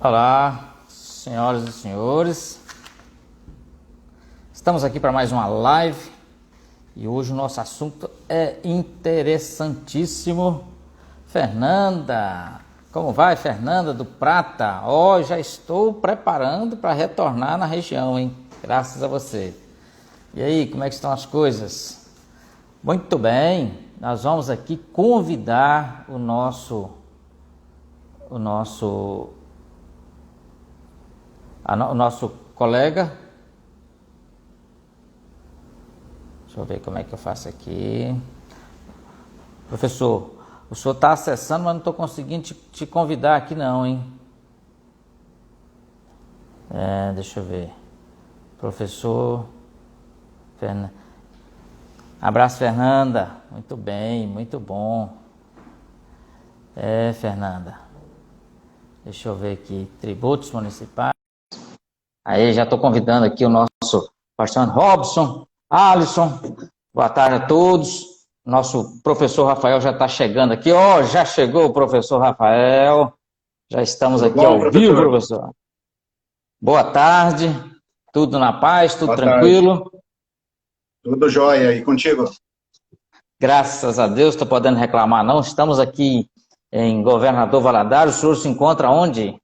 Olá, senhoras e senhores. Estamos aqui para mais uma live e hoje o nosso assunto é interessantíssimo. Fernanda, como vai, Fernanda do Prata? Já estou preparando para retornar na região, hein? Graças a você. E aí, como é que estão as coisas? Muito bem, nós vamos aqui convidar o nosso colega. Deixa eu ver como é que eu faço aqui. Professor, o senhor está acessando, mas não estou conseguindo te convidar aqui não, hein? Deixa eu ver. Professor Fernanda. Abraço, Fernanda. Muito bem, muito bom. Fernanda. Deixa eu ver aqui. Tributos municipais. Aí, já estou convidando aqui o nosso pastor Robson, Alisson. Boa tarde a todos. Nosso professor Rafael já está chegando aqui. Já chegou o professor Rafael. Já estamos aqui ao vivo, professor. Boa tarde. Tudo na paz, tudo tranquilo? Tudo jóia. E contigo? Graças a Deus, estou podendo reclamar não. Estamos aqui em Governador Valadares. O senhor se encontra onde?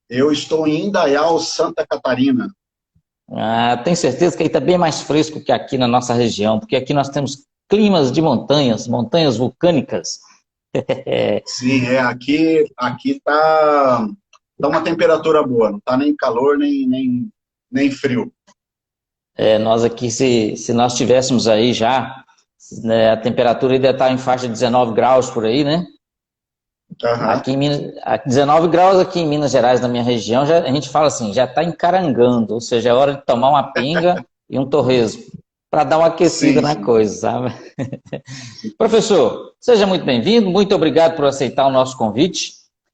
Eu estou em Indaial, Santa Catarina. Tenho certeza que aí está bem mais fresco que aqui na nossa região, porque aqui nós temos climas de montanhas vulcânicas. Sim, aqui tá uma temperatura boa, não está nem calor, nem frio. Nós aqui, se nós tivéssemos aí já, né, a temperatura ainda está em faixa de 19 graus por aí, né? Uhum. Aqui em Minas, 19 graus aqui em Minas Gerais, na minha região, a gente fala assim, já está encarangando, ou seja, é hora de tomar uma pinga e um torresmo, para dar uma aquecida na coisa, sabe? Professor, seja muito bem-vindo, muito obrigado por aceitar o nosso convite,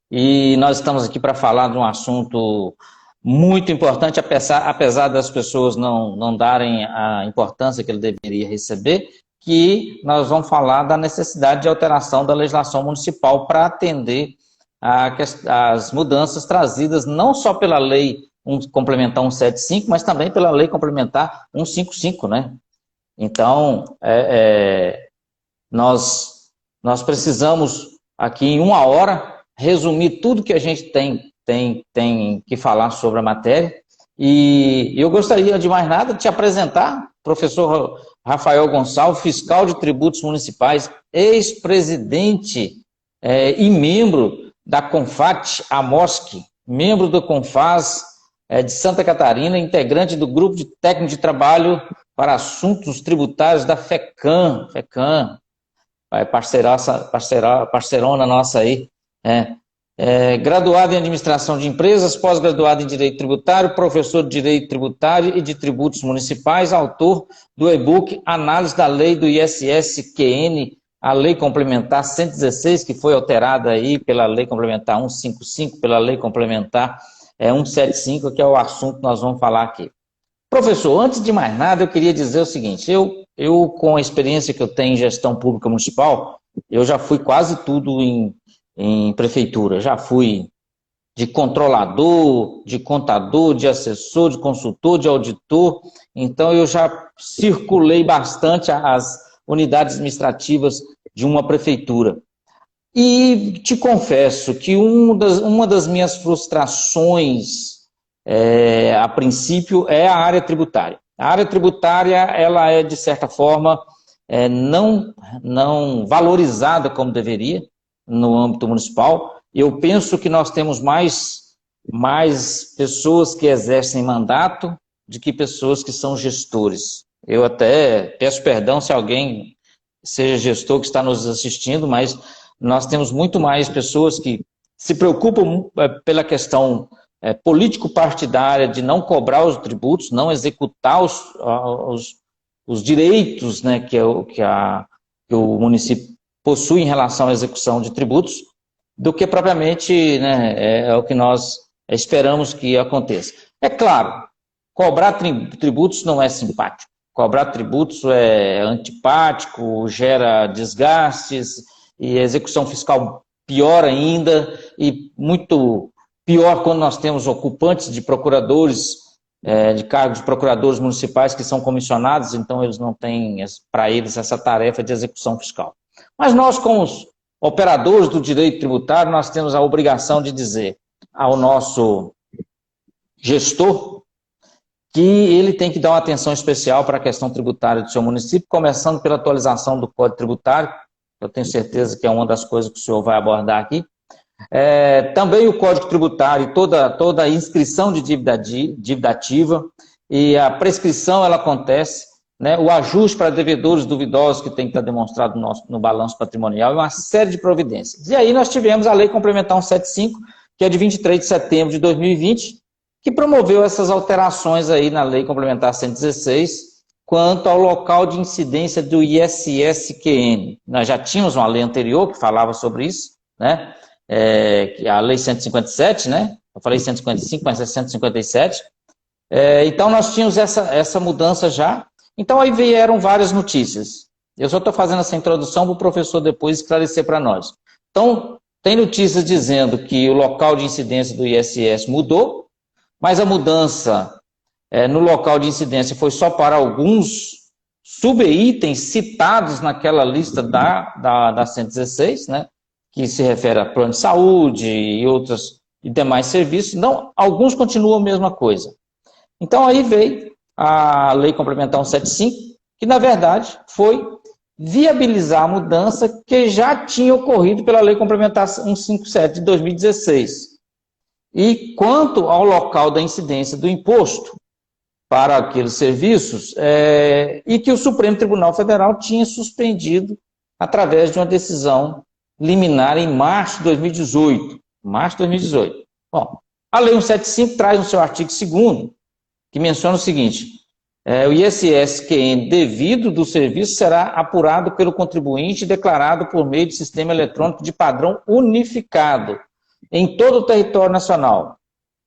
e nós estamos aqui para falar de um assunto muito importante, apesar das pessoas não darem a importância que ele deveria receber, que nós vamos falar da necessidade de alteração da legislação municipal para atender as mudanças trazidas não só pela lei complementar 175, mas também pela lei complementar 155, né? Então, nós precisamos aqui em uma hora resumir tudo que a gente tem que falar sobre a matéria, e eu gostaria de mais nada de te apresentar, professor Rafael Gonçalves, fiscal de tributos municipais, ex-presidente e membro da CONFAT, AMOSC, membro do CONFAS de Santa Catarina, integrante do Grupo de Técnico de Trabalho para Assuntos Tributários da FECAM, parceirona nossa aí, graduado em Administração de Empresas, pós-graduado em Direito Tributário, professor de Direito Tributário e de Tributos Municipais, autor do e-book Análise da Lei do ISS-QN, a Lei Complementar 116, que foi alterada aí pela Lei Complementar 155, pela Lei Complementar 175, que é o assunto que nós vamos falar aqui. Professor, antes de mais nada, eu queria dizer o seguinte, eu com a experiência que eu tenho em gestão pública municipal, eu já fui quase tudo em prefeitura, já fui de controlador, de contador, de assessor, de consultor, de auditor, então eu já circulei bastante as unidades administrativas de uma prefeitura. E te confesso que uma das minhas frustrações, a princípio, é a área tributária. A área tributária, ela é, de certa forma, não valorizada como deveria, no âmbito municipal. Eu penso que nós temos mais pessoas que exercem mandato do que pessoas que são gestores. Eu até peço perdão se alguém seja gestor que está nos assistindo, mas nós temos muito mais pessoas que se preocupam pela questão político-partidária de não cobrar os tributos, não executar os direitos, né, que o município possui em relação à execução de tributos, do que propriamente, né, é o que nós esperamos que aconteça. É claro, cobrar tributos não é simpático, cobrar tributos é antipático, gera desgastes, e a execução fiscal pior ainda, e muito Pior quando nós temos ocupantes de procuradores, de cargos de procuradores municipais que são comissionados, então eles não têm para eles essa tarefa de execução fiscal. Mas nós, como os operadores do direito tributário, nós temos a obrigação de dizer ao nosso gestor que ele tem que dar uma atenção especial para a questão tributária do seu município, começando pela atualização do Código Tributário, eu tenho certeza que é uma das coisas que o senhor vai abordar aqui. Também o Código Tributário, toda a inscrição de dívida ativa e a prescrição, ela acontece, né? O ajuste para devedores duvidosos que tem que estar demonstrado no balanço patrimonial e uma série de providências. E aí nós tivemos a Lei Complementar 175, que é de 23 de setembro de 2020, que promoveu essas alterações aí na Lei Complementar 116, quanto ao local de incidência do ISS-QN. Nós já tínhamos uma lei anterior que falava sobre isso, né? A Lei 157, né? Eu falei 155, mas é 157. Então, nós tínhamos essa mudança já. Então, aí vieram várias notícias. Eu só estou fazendo essa introdução para o professor depois esclarecer para nós. Então, tem notícias dizendo que o local de incidência do ISS mudou, mas a mudança no local de incidência foi só para alguns subitens citados naquela lista da 116, né? Que se refere a plano de saúde e demais serviços. Não, alguns continuam a mesma coisa. Então, aí veio a Lei Complementar 175, que, na verdade, foi viabilizar a mudança que já tinha ocorrido pela Lei Complementar 157 de 2016. E quanto ao local da incidência do imposto para aqueles serviços, e que o Supremo Tribunal Federal tinha suspendido através de uma decisão liminar em março de 2018. Bom, a Lei 175 traz no seu artigo 2º, que menciona o seguinte: o ISS-QN devido do serviço será apurado pelo contribuinte e declarado por meio de sistema eletrônico de padrão unificado em todo o território nacional,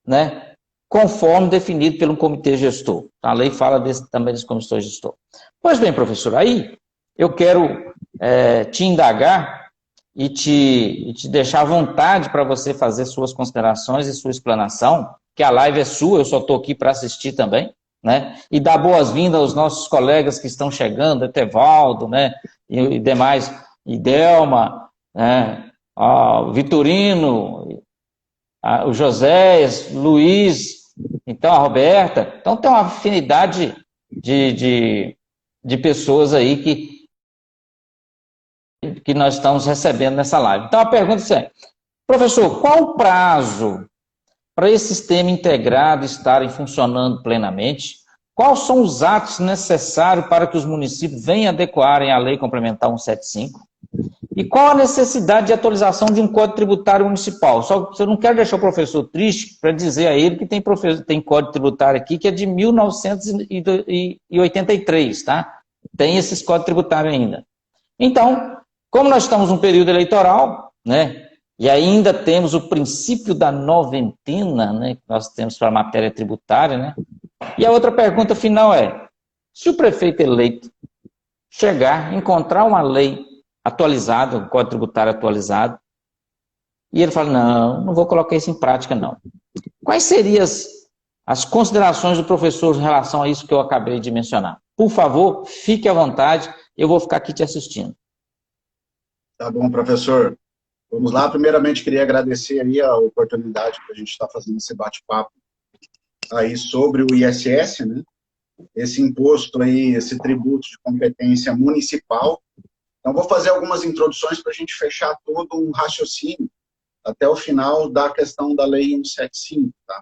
né? Conforme definido pelo comitê gestor. A lei fala também desse comitê gestor. Pois bem, professor, aí eu quero te indagar e te deixar à vontade para você fazer suas considerações e sua explanação, que a live é sua, eu só estou aqui para assistir também, né? E dar boas-vindas aos nossos colegas que estão chegando, Etevaldo, né? E demais, e Delma, né? O Vitorino, o Joséias, Luiz, então a Roberta. Então tem uma afinidade de pessoas aí que nós estamos recebendo nessa live. Então a pergunta é: professor, qual o prazo para esse sistema integrado estarem funcionando plenamente? Quais são os atos necessários para que os municípios venham adequarem à Lei Complementar 175? E qual a necessidade de atualização de um Código Tributário Municipal? Só que eu não quero deixar o professor triste para dizer a ele que tem Código Tributário aqui que é de 1983, tá? Tem esses Códigos Tributários ainda. Então, como nós estamos num período eleitoral, né? E ainda temos o princípio da noventena, né? Que nós temos para a matéria tributária, né? E a outra pergunta final é: se o prefeito eleito chegar, encontrar uma lei atualizado, um Código Tributário atualizado, e ele fala: não vou colocar isso em prática, não. Quais seriam as considerações do professor em relação a isso que eu acabei de mencionar? Por favor, fique à vontade, eu vou ficar aqui te assistindo. Tá bom, professor. Vamos lá. Primeiramente, queria agradecer aí a oportunidade que a gente está fazendo esse bate-papo aí sobre o ISS, né? Esse imposto aí, esse tributo de competência municipal. Então, vou fazer algumas introduções para a gente fechar todo um raciocínio até o final da questão da Lei 175, tá?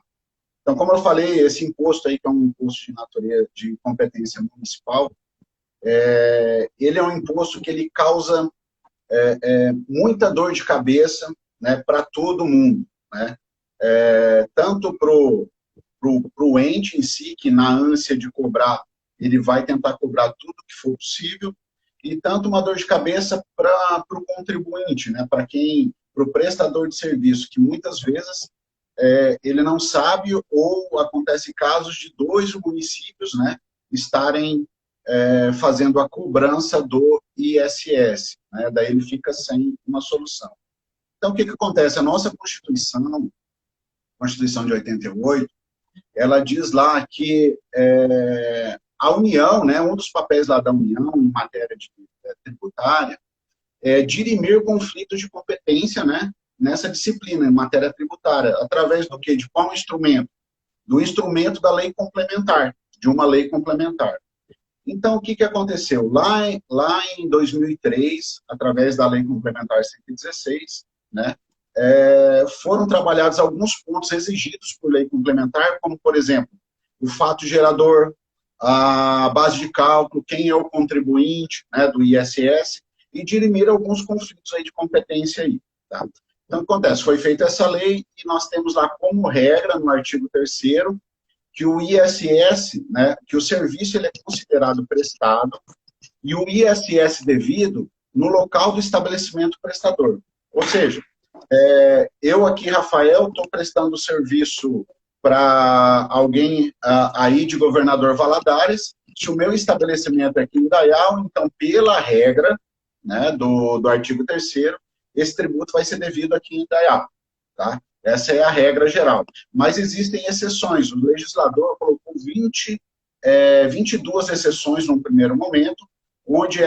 Então, como eu falei, esse imposto aí, que é um imposto de natureza de competência municipal, ele é um imposto que ele causa muita dor de cabeça, né, para todo mundo, né? Tanto para o ente em si, que na ânsia de cobrar, ele vai tentar cobrar tudo que for possível, e tanto uma dor de cabeça para o contribuinte, né, para o prestador de serviço, que muitas vezes ele não sabe, ou acontece casos de 2 municípios, né, estarem fazendo a cobrança do ISS, né, daí ele fica sem uma solução. Então, o que acontece? A nossa Constituição, Constituição de 88, ela diz lá que a União, né, um dos papéis lá da União em matéria tributária, é dirimir conflitos de competência, né, nessa disciplina, em matéria tributária, através do quê? De qual instrumento? Do instrumento da lei complementar, de uma lei complementar. Então, o que aconteceu? Lá em 2003, através da lei complementar 116, né, foram trabalhados alguns pontos exigidos por lei complementar, como, por exemplo, o fato gerador, a base de cálculo, quem é o contribuinte, né, do ISS, e dirimir alguns conflitos aí de competência aí, tá? Então, o que acontece? Foi feita essa lei e nós temos lá como regra, no artigo 3º, que o ISS, né, que o serviço ele é considerado prestado e o ISS devido no local do estabelecimento prestador. Ou seja, eu aqui, Rafael, estou prestando serviço para alguém aí de Governador Valadares. Se o meu estabelecimento é aqui em Indaial, então, pela regra, né, do artigo 3º, esse tributo vai ser devido aqui em Indaial, tá? Essa é a regra geral. Mas existem exceções. O legislador colocou 22 exceções num primeiro momento, onde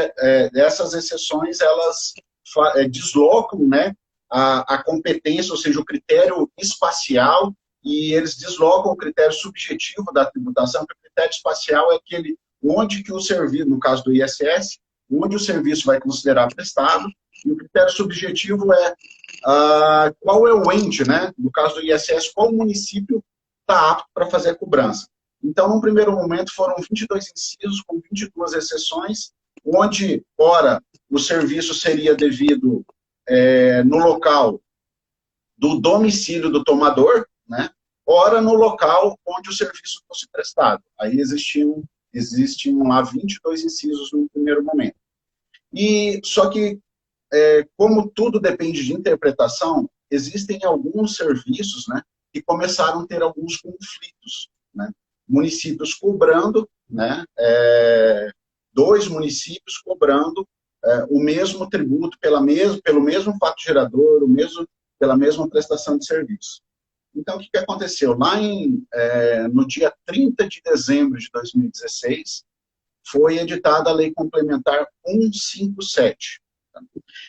essas exceções elas deslocam, né, a competência, ou seja, o critério espacial, e eles deslocam o critério subjetivo da tributação, porque o critério espacial é aquele onde que o serviço, no caso do ISS, onde o serviço vai considerar prestado, e o critério subjetivo é qual é o ente, né? No caso do ISS, qual município está apto para fazer a cobrança. Então, num primeiro momento, foram 22 incisos com 22 exceções, onde, ora, o serviço seria devido no local do domicílio do tomador, né? Ora, no local onde o serviço fosse prestado. Aí existiam lá 22 incisos no primeiro momento. Só que, como tudo depende de interpretação, existem alguns serviços, né, que começaram a ter alguns conflitos, né? Municípios cobrando, né, 2 municípios cobrando o mesmo tributo pelo mesmo fato gerador, pela mesma prestação de serviço. Então, o que aconteceu? Lá no dia 30 de dezembro de 2016, foi editada a Lei Complementar 157.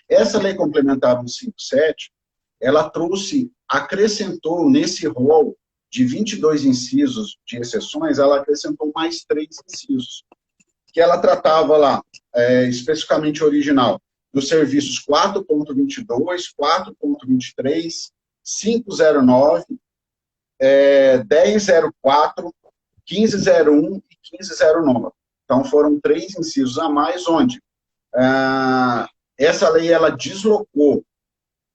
Essa Lei Complementar 157, ela acrescentou nesse rol de 22 incisos de exceções, ela acrescentou mais 3 incisos, que ela tratava lá, especificamente original, dos serviços 4.22, 4.23, 509, 1004, 1501 e 1509. Então, foram 3 incisos a mais, onde essa lei ela deslocou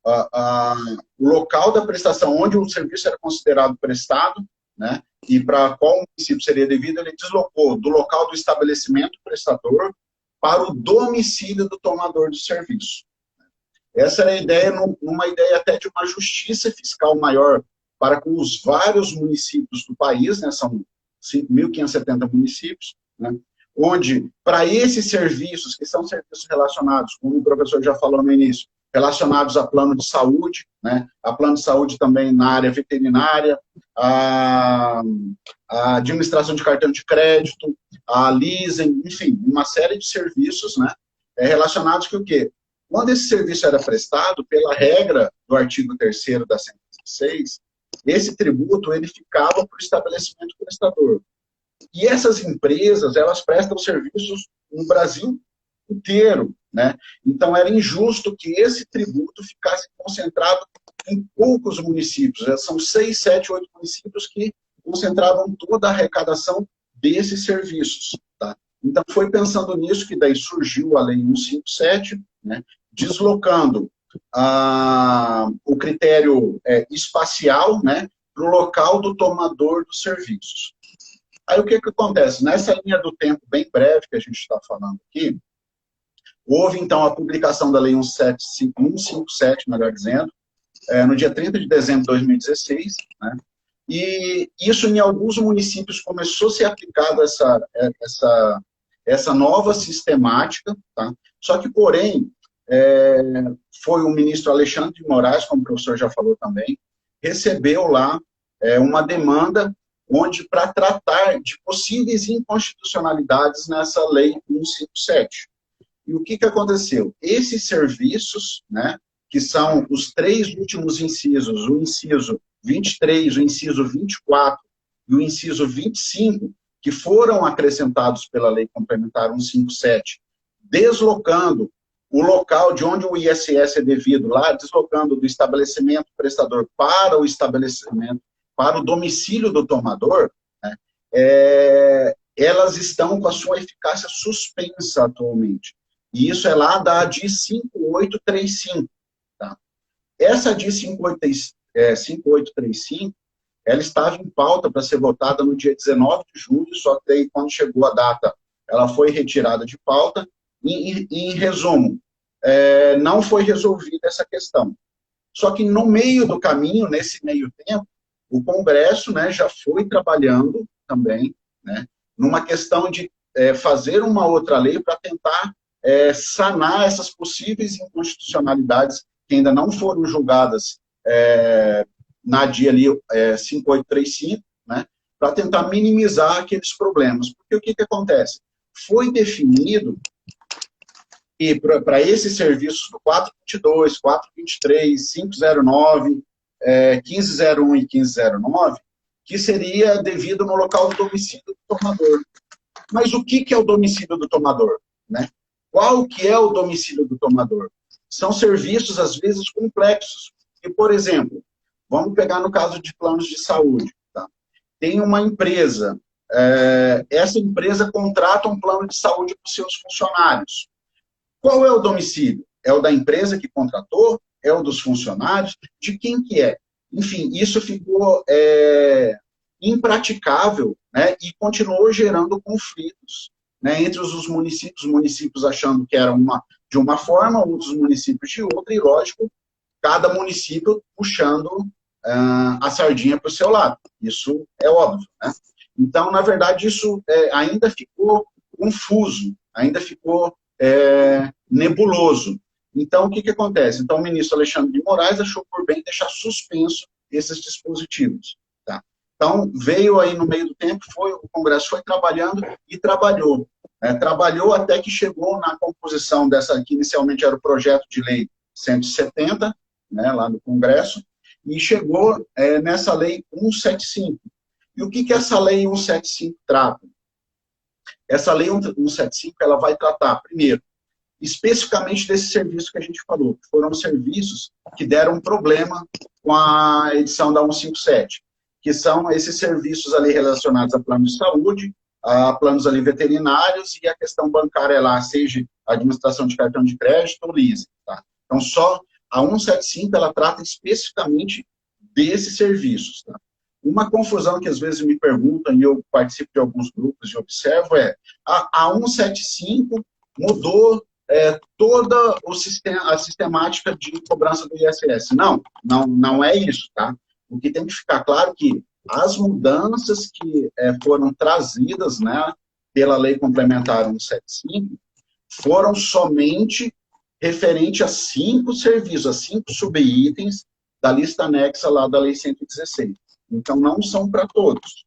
o local da prestação, onde o serviço era considerado prestado, né, e para qual município seria devido, ele deslocou do local do estabelecimento prestador para o domicílio do tomador do serviço. Essa era a ideia, numa ideia até de uma justiça fiscal maior para com os vários municípios do país, né, são 5.570 municípios, né, onde, para esses serviços, que são serviços relacionados, como o professor já falou no início, relacionados a plano de saúde, né, a plano de saúde também na área veterinária, a administração de cartão de crédito, a leasing, enfim, uma série de serviços, né, relacionados com o quê? Quando esse serviço era prestado, pela regra do artigo 3º da 116, esse tributo ele ficava para o estabelecimento prestador. E essas empresas, elas prestam serviços no Brasil inteiro, né? Então, era injusto que esse tributo ficasse concentrado em poucos municípios. São 6, 7, 8 municípios que concentravam toda a arrecadação desses serviços, tá? Então, foi pensando nisso que daí surgiu a Lei 157, né? Deslocando o critério espacial, né, para o local do tomador dos serviços. Aí o que acontece? Nessa linha do tempo bem breve que a gente está falando aqui, houve então a publicação da Lei 157, melhor dizendo, no dia 30 de dezembro de 2016, né? E isso em alguns municípios começou a ser aplicada essa nova sistemática, tá? Só que, porém, foi o ministro Alexandre de Moraes, como o professor já falou também, recebeu lá uma demanda onde para tratar de possíveis inconstitucionalidades nessa lei 157. E o que aconteceu? Esses serviços, né, que são os 3 últimos incisos, o inciso 23, o inciso 24 e o inciso 25, que foram acrescentados pela Lei Complementar 157, deslocando o local de onde o ISS é devido lá, deslocando do estabelecimento prestador para o estabelecimento, para o domicílio do tomador, né, elas estão com a sua eficácia suspensa atualmente. E isso é lá da ADI 5835. Tá? Essa ADI 5835, ela estava em pauta para ser votada no dia 19 de julho, só que aí, quando chegou a data, ela foi retirada de pauta. Em resumo, não foi resolvida essa questão. Só que no meio do caminho, nesse meio tempo, o Congresso, né, já foi trabalhando também, né, numa questão de fazer uma outra lei para tentar sanar essas possíveis inconstitucionalidades que ainda não foram julgadas na DIA ali, 5835, né, para tentar minimizar aqueles problemas. Porque o que acontece? Foi definido que para esses serviços do 422, 423, 509, 1501 e 1509, que seria devido no local do domicílio do tomador. Mas o que é o domicílio do tomador? Né? Qual que é o domicílio do tomador? São serviços, às vezes, complexos. E, por exemplo, vamos pegar no caso de planos de saúde. Tá? Tem uma empresa, essa empresa contrata um plano de saúde para os seus funcionários. Qual é o domicílio? É o da empresa que contratou? É o dos funcionários? De quem que é? Enfim, isso ficou impraticável, né, e continuou gerando conflitos, né, entre os municípios achando que era de uma forma, outros municípios de outra, e lógico, cada município puxando a sardinha para o seu lado. Isso é óbvio. Né? Então, na verdade, isso ainda ficou confuso, ainda ficou nebuloso. Então, o que acontece? Então, o ministro Alexandre de Moraes achou por bem deixar suspenso esses dispositivos. Tá? Então, veio aí no meio do tempo, o Congresso foi trabalhando e trabalhou. Trabalhou até que chegou na composição dessa, que inicialmente era o projeto de lei 170, né, lá no Congresso, e chegou nessa lei 175. E o que essa lei 175 trata? Essa lei 175, ela vai tratar, primeiro, especificamente desse serviço que a gente falou, que foram serviços que deram problema com a edição da 157, que são esses serviços ali relacionados a planos de saúde, a planos ali veterinários e a questão bancária lá, seja administração de cartão de crédito ou leasing. Tá? Então, só a 175, ela trata especificamente desses serviços. Tá? Uma confusão que às vezes me perguntam, e eu participo de alguns grupos e observo, a 175 mudou toda a sistemática de cobrança do ISS. Não é isso, tá? O que tem que ficar claro é que as mudanças que foram trazidas, né, pela Lei Complementar 175 foram somente referente a 5 serviços, a 5 subitens da lista anexa lá da Lei 116. Então, não são para todos.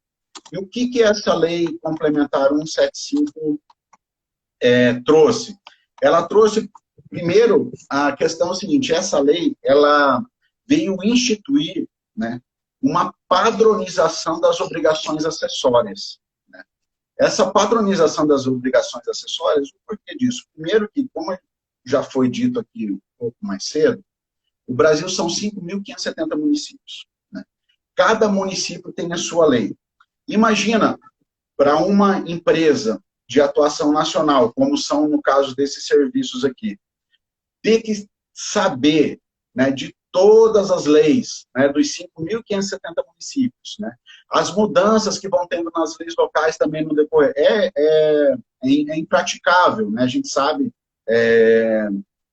E o que essa Lei Complementar 175 trouxe? Ela trouxe, primeiro, a questão seguinte, essa lei, ela veio instituir, né, uma padronização das obrigações acessórias. Né? Essa padronização das obrigações acessórias, o porquê disso? Primeiro que, como já foi dito aqui um pouco mais cedo, o Brasil são 5.570 municípios. Né? Cada município tem a sua lei. Imagina, para uma empresa de atuação nacional, como são no caso desses serviços aqui, ter que saber, né, de todas as leis, né, dos 5.570 municípios, né, as mudanças que vão tendo nas leis locais também no decorrer, é impraticável, né, a gente sabe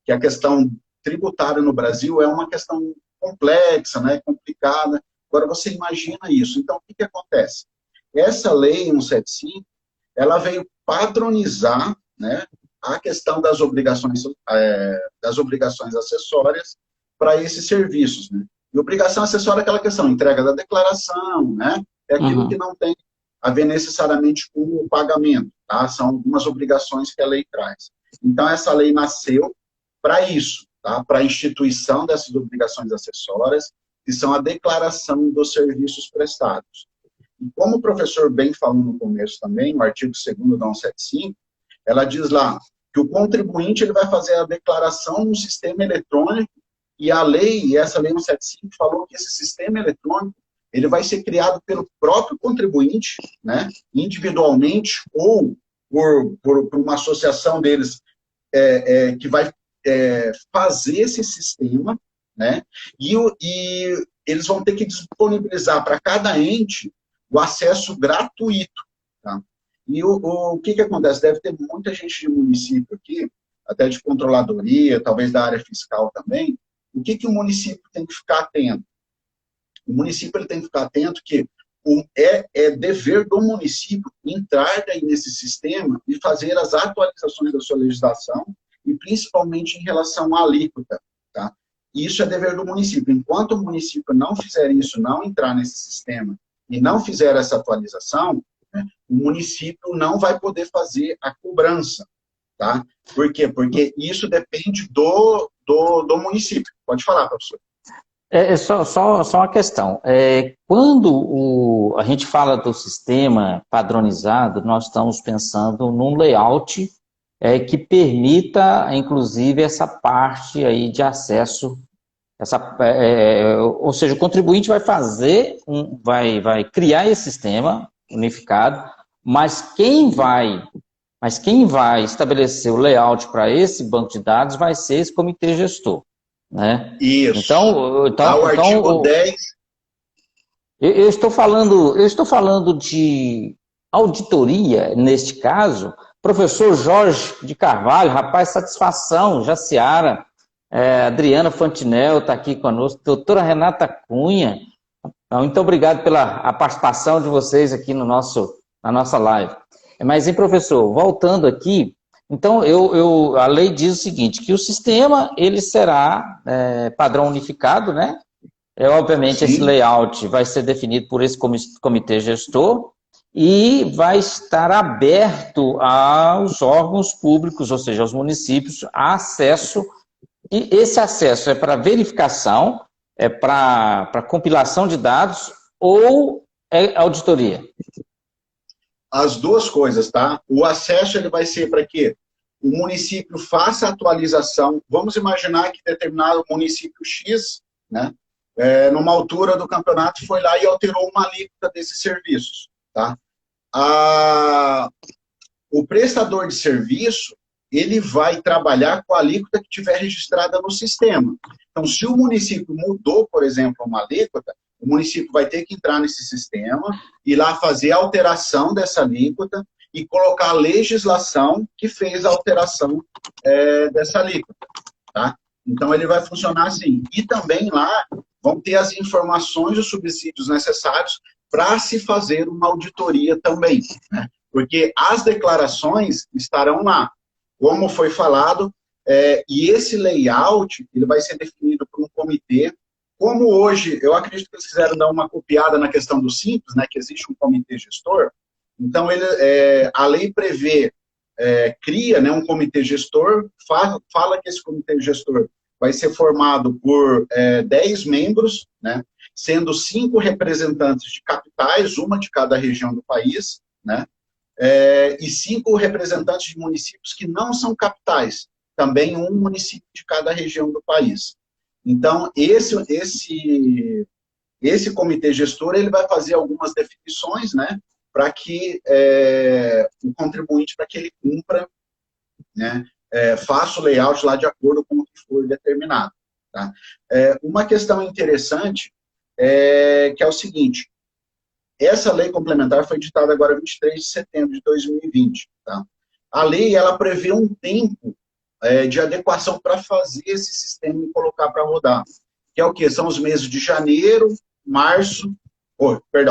que a questão tributária no Brasil é uma questão complexa, né, complicada. Agora você imagina isso. Então, o que acontece? Essa lei 175, ela veio padronizar, né, a questão das obrigações acessórias para esses serviços. Né? E obrigação acessória é aquela questão, entrega da declaração, né? É aquilo que não tem a ver necessariamente com o pagamento, tá? São algumas obrigações que a lei traz. Então, essa lei nasceu para isso, tá? Para a instituição dessas obrigações acessórias, que são a declaração dos serviços prestados. E como o professor bem falou no começo também, no artigo 2º da 175, ela diz lá que o contribuinte ele vai fazer a declaração no sistema eletrônico, e a lei, essa lei 175, falou que esse sistema eletrônico ele vai ser criado pelo próprio contribuinte, né, individualmente, ou por uma associação deles que vai fazer esse sistema, né, e eles vão ter que disponibilizar para cada ente o acesso gratuito. Tá? E o que acontece? Deve ter muita gente de município aqui, até de controladoria, talvez da área fiscal também. O que o município tem que ficar atento? O município ele tem que ficar atento que é dever do município entrar daí nesse sistema e fazer as atualizações da sua legislação, e principalmente em relação à alíquota. Tá? Isso é dever do município. Enquanto o município não fizer isso, não entrar nesse sistema e não fizer essa atualização, né, o município não vai poder fazer a cobrança. Tá? Por quê? Porque isso depende do município. Pode falar, professor. Só uma questão. Quando a gente fala do sistema padronizado, nós estamos pensando num layout que permita, inclusive, essa parte aí de acesso. Ou seja, o contribuinte vai fazer, vai criar esse sistema unificado, mas quem vai estabelecer o layout para esse banco de dados vai ser esse comitê gestor. Né? Isso. Então, o artigo 10. Eu estou falando de auditoria, neste caso. Professor Jorge de Carvalho, rapaz, satisfação, Jaciara, Adriana Fantinel está aqui conosco, doutora Renata Cunha, muito obrigado pela participação de vocês aqui na nossa live. Mas, hein, professor, voltando aqui, então a lei diz o seguinte, que o sistema ele será padrão unificado, né? Obviamente, sim, esse layout vai ser definido por esse comitê gestor, e vai estar aberto aos órgãos públicos, ou seja, aos municípios, a acesso, e esse acesso é para verificação, é para compilação de dados, ou é auditoria? As duas coisas, tá? O acesso ele vai ser para que o município faça a atualização. Vamos imaginar que determinado município X, né, numa altura do campeonato, foi lá e alterou uma alíquota desses serviços. Tá? O prestador de serviço, ele vai trabalhar com a alíquota que tiver registrada no sistema. Então, se o município mudou, por exemplo, uma alíquota, o município vai ter que entrar nesse sistema, ir lá fazer a alteração dessa alíquota e colocar a legislação que fez a alteração dessa alíquota. Tá? Então, ele vai funcionar assim. E também lá vão ter as informações e os subsídios necessários para se fazer uma auditoria também, né? Porque as declarações estarão lá, como foi falado, e esse layout ele vai ser definido por um comitê, como hoje, eu acredito que eles quiseram dar uma copiada na questão do Simples, né, que existe um comitê gestor, então a lei prevê, cria, né, um comitê gestor, fala que esse comitê gestor vai ser formado por 10 membros, né, sendo 5 representantes de capitais, uma de cada região do país, né, e 5 representantes de municípios que não são capitais, também um município de cada região do país. Então, esse comitê gestor ele vai fazer algumas definições, né, para que o contribuinte, para que ele cumpra, né, faça o layout lá de acordo com o que for determinado. Tá? Uma questão interessante que é o seguinte, essa lei complementar foi editada agora 23 de setembro de 2020. Tá? A lei ela prevê um tempo de adequação para fazer esse sistema e colocar para rodar. Que é o quê? São os meses de janeiro,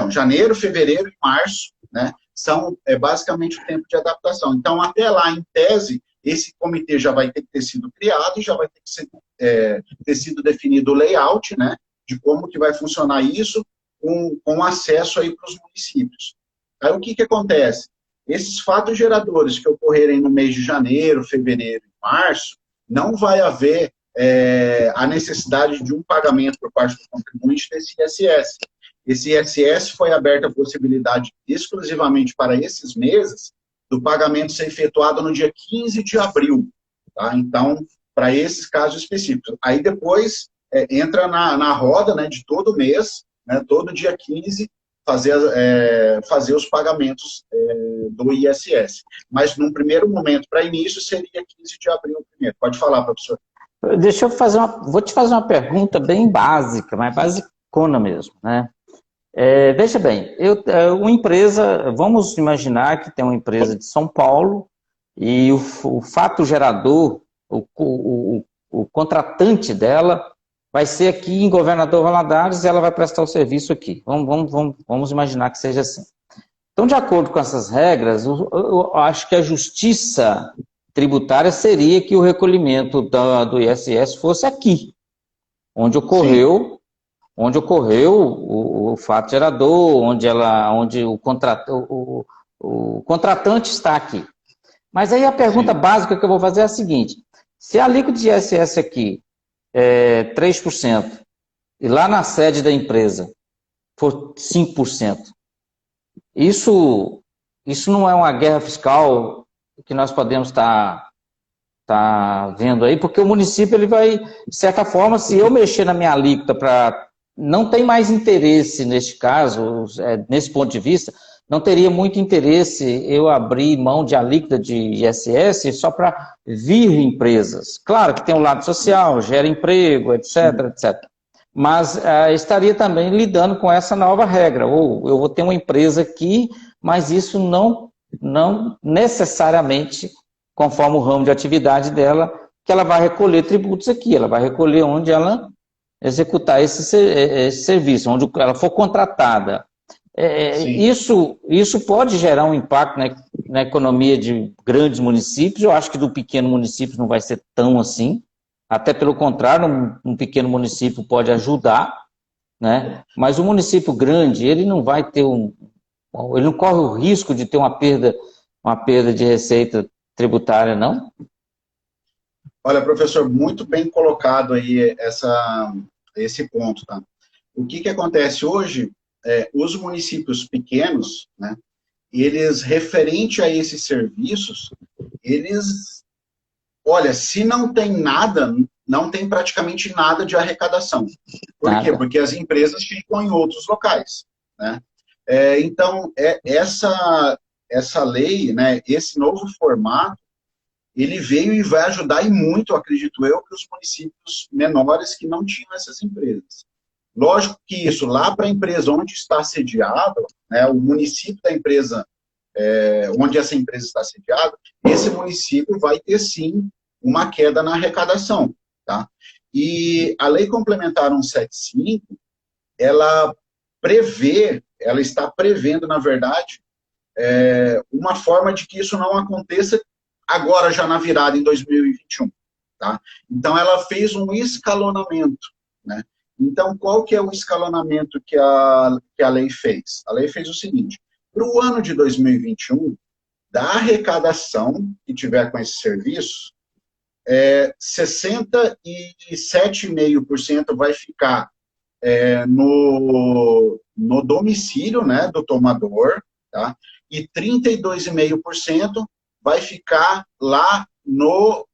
janeiro, fevereiro e março, né? São basicamente o tempo de adaptação. Então, até lá, em tese, esse comitê já vai ter que ter sido criado, já vai ter que ter sido definido o layout, né? de como que vai funcionar isso com acesso aí para os municípios. Aí o que que acontece? Esses fatos geradores que ocorrerem no mês de janeiro, fevereiro e março, não vai haver a necessidade de um pagamento por parte do contribuinte desse ISS. Esse ISS foi aberta a possibilidade exclusivamente para esses meses do pagamento ser efetuado no dia 15 de abril. Tá? Então, para esses casos específicos. Aí depois entra na roda, né, de todo mês, né, todo dia 15, fazer os pagamentos do ISS. Mas, num primeiro momento, para início, seria 15 de abril primeiro. Pode falar, professor. Deixa eu fazer vou te fazer uma pergunta bem básica, mas basicona mesmo, né? Veja bem, uma empresa, vamos imaginar que tem uma empresa de São Paulo e o fato gerador, o contratante dela vai ser aqui em Governador Valadares e ela vai prestar o serviço aqui. Vamos imaginar que seja assim. Então, de acordo com essas regras, eu acho que a justiça tributária seria que o recolhimento do ISS fosse aqui, onde ocorreu o fato gerador, onde o contratante está aqui. Mas aí a pergunta básica que eu vou fazer é a seguinte: se a alíquota de ISS aqui é 3%, e lá na sede da empresa for 5%, isso não é uma guerra fiscal que nós podemos estar vendo aí, porque o município ele vai, de certa forma, se eu mexer na minha alíquota não tem mais interesse neste caso, nesse ponto de vista, não teria muito interesse eu abrir mão de alíquota de ISS só para vir empresas. Claro que tem um lado social, gera emprego, etc, etc. Mas estaria também lidando com essa nova regra. Ou eu vou ter uma empresa aqui, mas isso não necessariamente, conforme o ramo de atividade dela, que ela vai recolher tributos aqui, ela vai recolher onde ela executar esse serviço, onde ela for contratada. Isso pode gerar um impacto na economia de grandes municípios. Eu acho que do pequeno município não vai ser tão assim, até pelo contrário, um pequeno município pode ajudar, né? Mas o município grande, ele não vai ter ele não corre o risco de ter uma perda de receita tributária, não? Olha, professor, muito bem colocado aí esse ponto, tá? O que acontece hoje, os municípios pequenos, né, eles, referente a esses serviços, olha, se não tem nada, não tem praticamente nada de arrecadação. Por quê? Porque as empresas ficam em outros locais, né? Então, essa lei, né, esse novo formato, ele veio e vai ajudar e muito, acredito eu, que os municípios menores que não tinham essas empresas. Lógico que isso, lá para a empresa onde está sediada, né, o município da empresa, onde essa empresa está sediada, esse município vai ter, sim, uma queda na arrecadação. Tá? E a Lei Complementar 175, ela está prevendo, na verdade, uma forma de que isso não aconteça agora, já na virada em 2021. Tá? Então, ela fez um escalonamento, né? Então, qual que é o escalonamento que a lei fez? A lei fez o seguinte: para o ano de 2021, da arrecadação que tiver com esse serviço, 67,5% vai ficar no domicílio, né, do tomador, tá? E 32,5% vai ficar lá no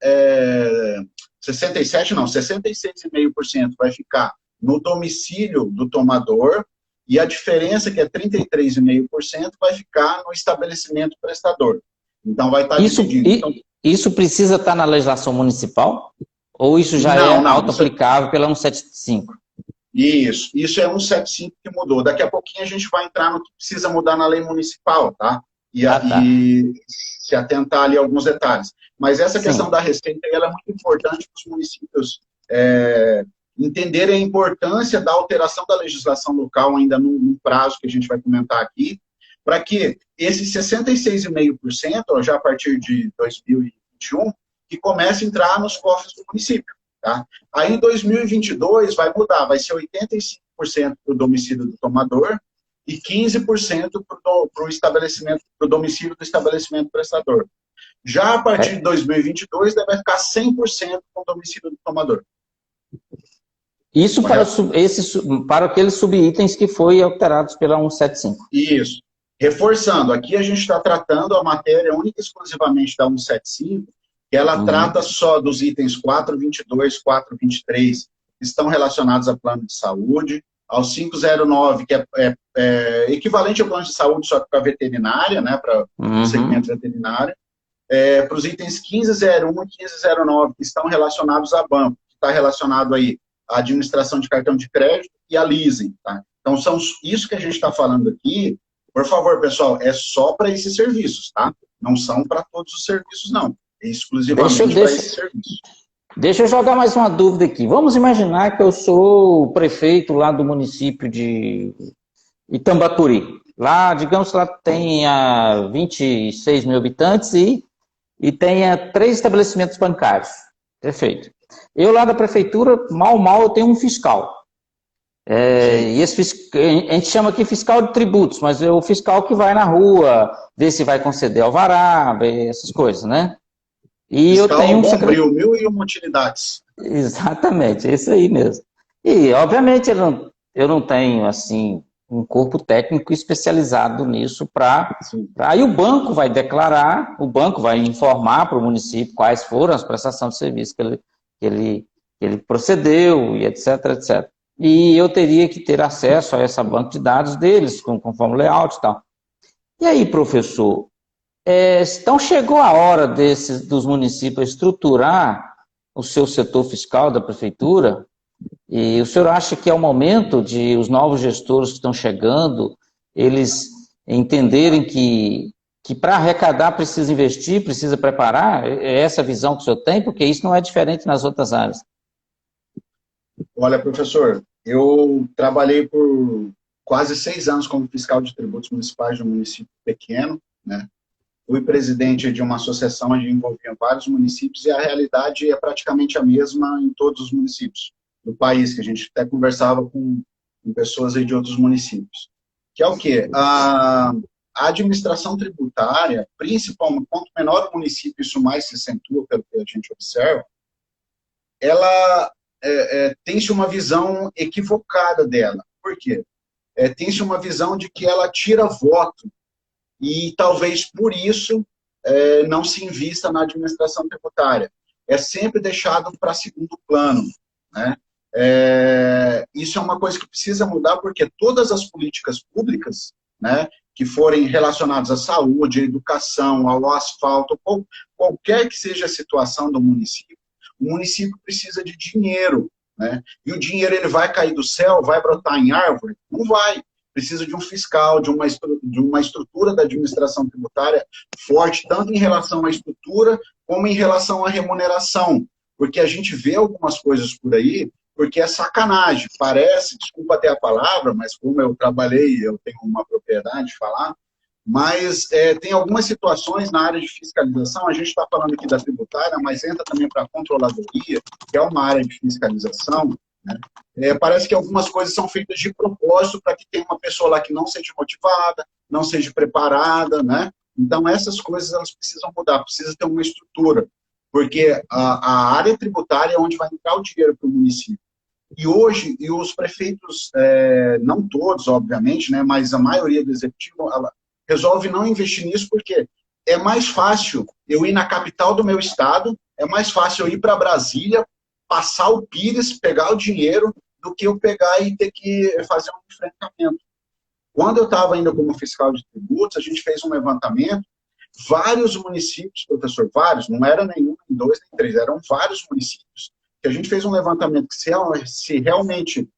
66,5% vai ficar no domicílio do tomador, e a diferença, que é 33,5%, vai ficar no estabelecimento prestador. Então, vai estar dividido. Isso precisa estar na legislação municipal? Ou isso já auto-aplicável pela 175? Isso é 175 que mudou. Daqui a pouquinho a gente vai entrar no que precisa mudar na lei municipal, tá? E se atentar ali a alguns detalhes. Mas essa questão da receita, ela é muito importante para os municípios entenderem a importância da alteração da legislação local, ainda num prazo que a gente vai comentar aqui, para que esses 66,5%, já a partir de 2021, que comece a entrar nos cofres do município. Tá? Aí em 2022 vai mudar, vai ser 85% para o domicílio do tomador e 15% para o estabelecimento, para o domicílio do estabelecimento prestador. Já a partir de 2022 vai ficar 100% com o domicílio do tomador. Isso para aqueles subitens que foi alterados pela 175. Isso. Reforçando, aqui a gente está tratando a matéria única e exclusivamente da 175, que ela trata só dos itens 422, 423, que estão relacionados a plano de saúde, ao 509, que é equivalente ao plano de saúde, só que para veterinária, né, para o segmento veterinário, para os itens 1501 e 1509, que estão relacionados a banco, que está relacionado aí à administração de cartão de crédito e a leasing. Tá? Então, são isso que a gente está falando aqui. Por favor, pessoal, é só para esses serviços, tá? Não são para todos os serviços, não. É exclusivamente para esses serviços. Deixa eu jogar mais uma dúvida aqui. Vamos imaginar que eu sou o prefeito lá do município de Itambacuri. Lá, digamos que lá tenha 26 mil habitantes e tenha 3 estabelecimentos bancários. Perfeito. Eu lá da prefeitura, mal eu tenho um fiscal. E a gente chama aqui fiscal de tributos, mas é o fiscal que vai na rua, ver se vai conceder alvará, essas coisas, né? E fiscal, eu tenho um secretário. 1.001 utilidades. Exatamente, é isso aí mesmo. E, obviamente, eu não tenho, assim, um corpo técnico especializado nisso aí o banco vai declarar, o banco vai informar para o município quais foram as prestações de serviço que ele procedeu, e etc, etc. E eu teria que ter acesso a essa banca de dados deles, conforme o layout e tal. E aí, professor, então chegou a hora dos municípios estruturar o seu setor fiscal da prefeitura? E o senhor acha que é o momento de os novos gestores que estão chegando, eles entenderem que para arrecadar precisa investir, precisa preparar? É essa a visão que o senhor tem? Porque isso não é diferente nas outras áreas. Olha, professor, eu trabalhei por quase 6 anos como fiscal de tributos municipais de um município pequeno, né? Fui presidente de uma associação onde envolvia vários municípios e a realidade é praticamente a mesma em todos os municípios do país, que a gente até conversava com pessoas aí de outros municípios. Que é o quê? A administração tributária, principalmente, quanto menor o município, isso mais se acentua pelo que a gente observa, ela tem-se uma visão equivocada dela. Por quê? Tem-se uma visão de que ela tira voto e talvez por isso não se invista na administração tributária. É sempre deixado para segundo plano, né? Isso é uma coisa que precisa mudar, porque todas as políticas públicas, né, que forem relacionadas à saúde, à educação, ao asfalto, qualquer que seja a situação do município, o município precisa de dinheiro, né? E o dinheiro ele vai cair do céu, vai brotar em árvore? Não vai. Precisa de um fiscal, de uma estrutura da administração tributária forte, tanto em relação à estrutura, como em relação à remuneração. Porque a gente vê algumas coisas por aí, porque é sacanagem. Parece, desculpa até a palavra, mas como eu trabalhei, eu tenho uma propriedade de falar, mas tem algumas situações na área de fiscalização, a gente está falando aqui da tributária, mas entra também para a controladoria, que é uma área de fiscalização, né? Parece que algumas coisas são feitas de propósito para que tenha uma pessoa lá que não seja motivada, não seja preparada, né? Então, essas coisas elas precisam mudar, precisa ter uma estrutura, porque a área tributária é onde vai entrar o dinheiro para o município. E hoje, os prefeitos, não todos, obviamente, né, mas a maioria do executivo resolve não investir nisso, porque é mais fácil eu ir na capital do meu estado, é mais fácil eu ir para Brasília, passar o Pires, pegar o dinheiro, do que eu pegar e ter que fazer um enfrentamento. Quando eu estava ainda como fiscal de tributos, a gente fez um levantamento, vários municípios, professor, vários, não era nenhum, nem 2, nem 3, eram vários municípios, que a gente fez um levantamento que se realmente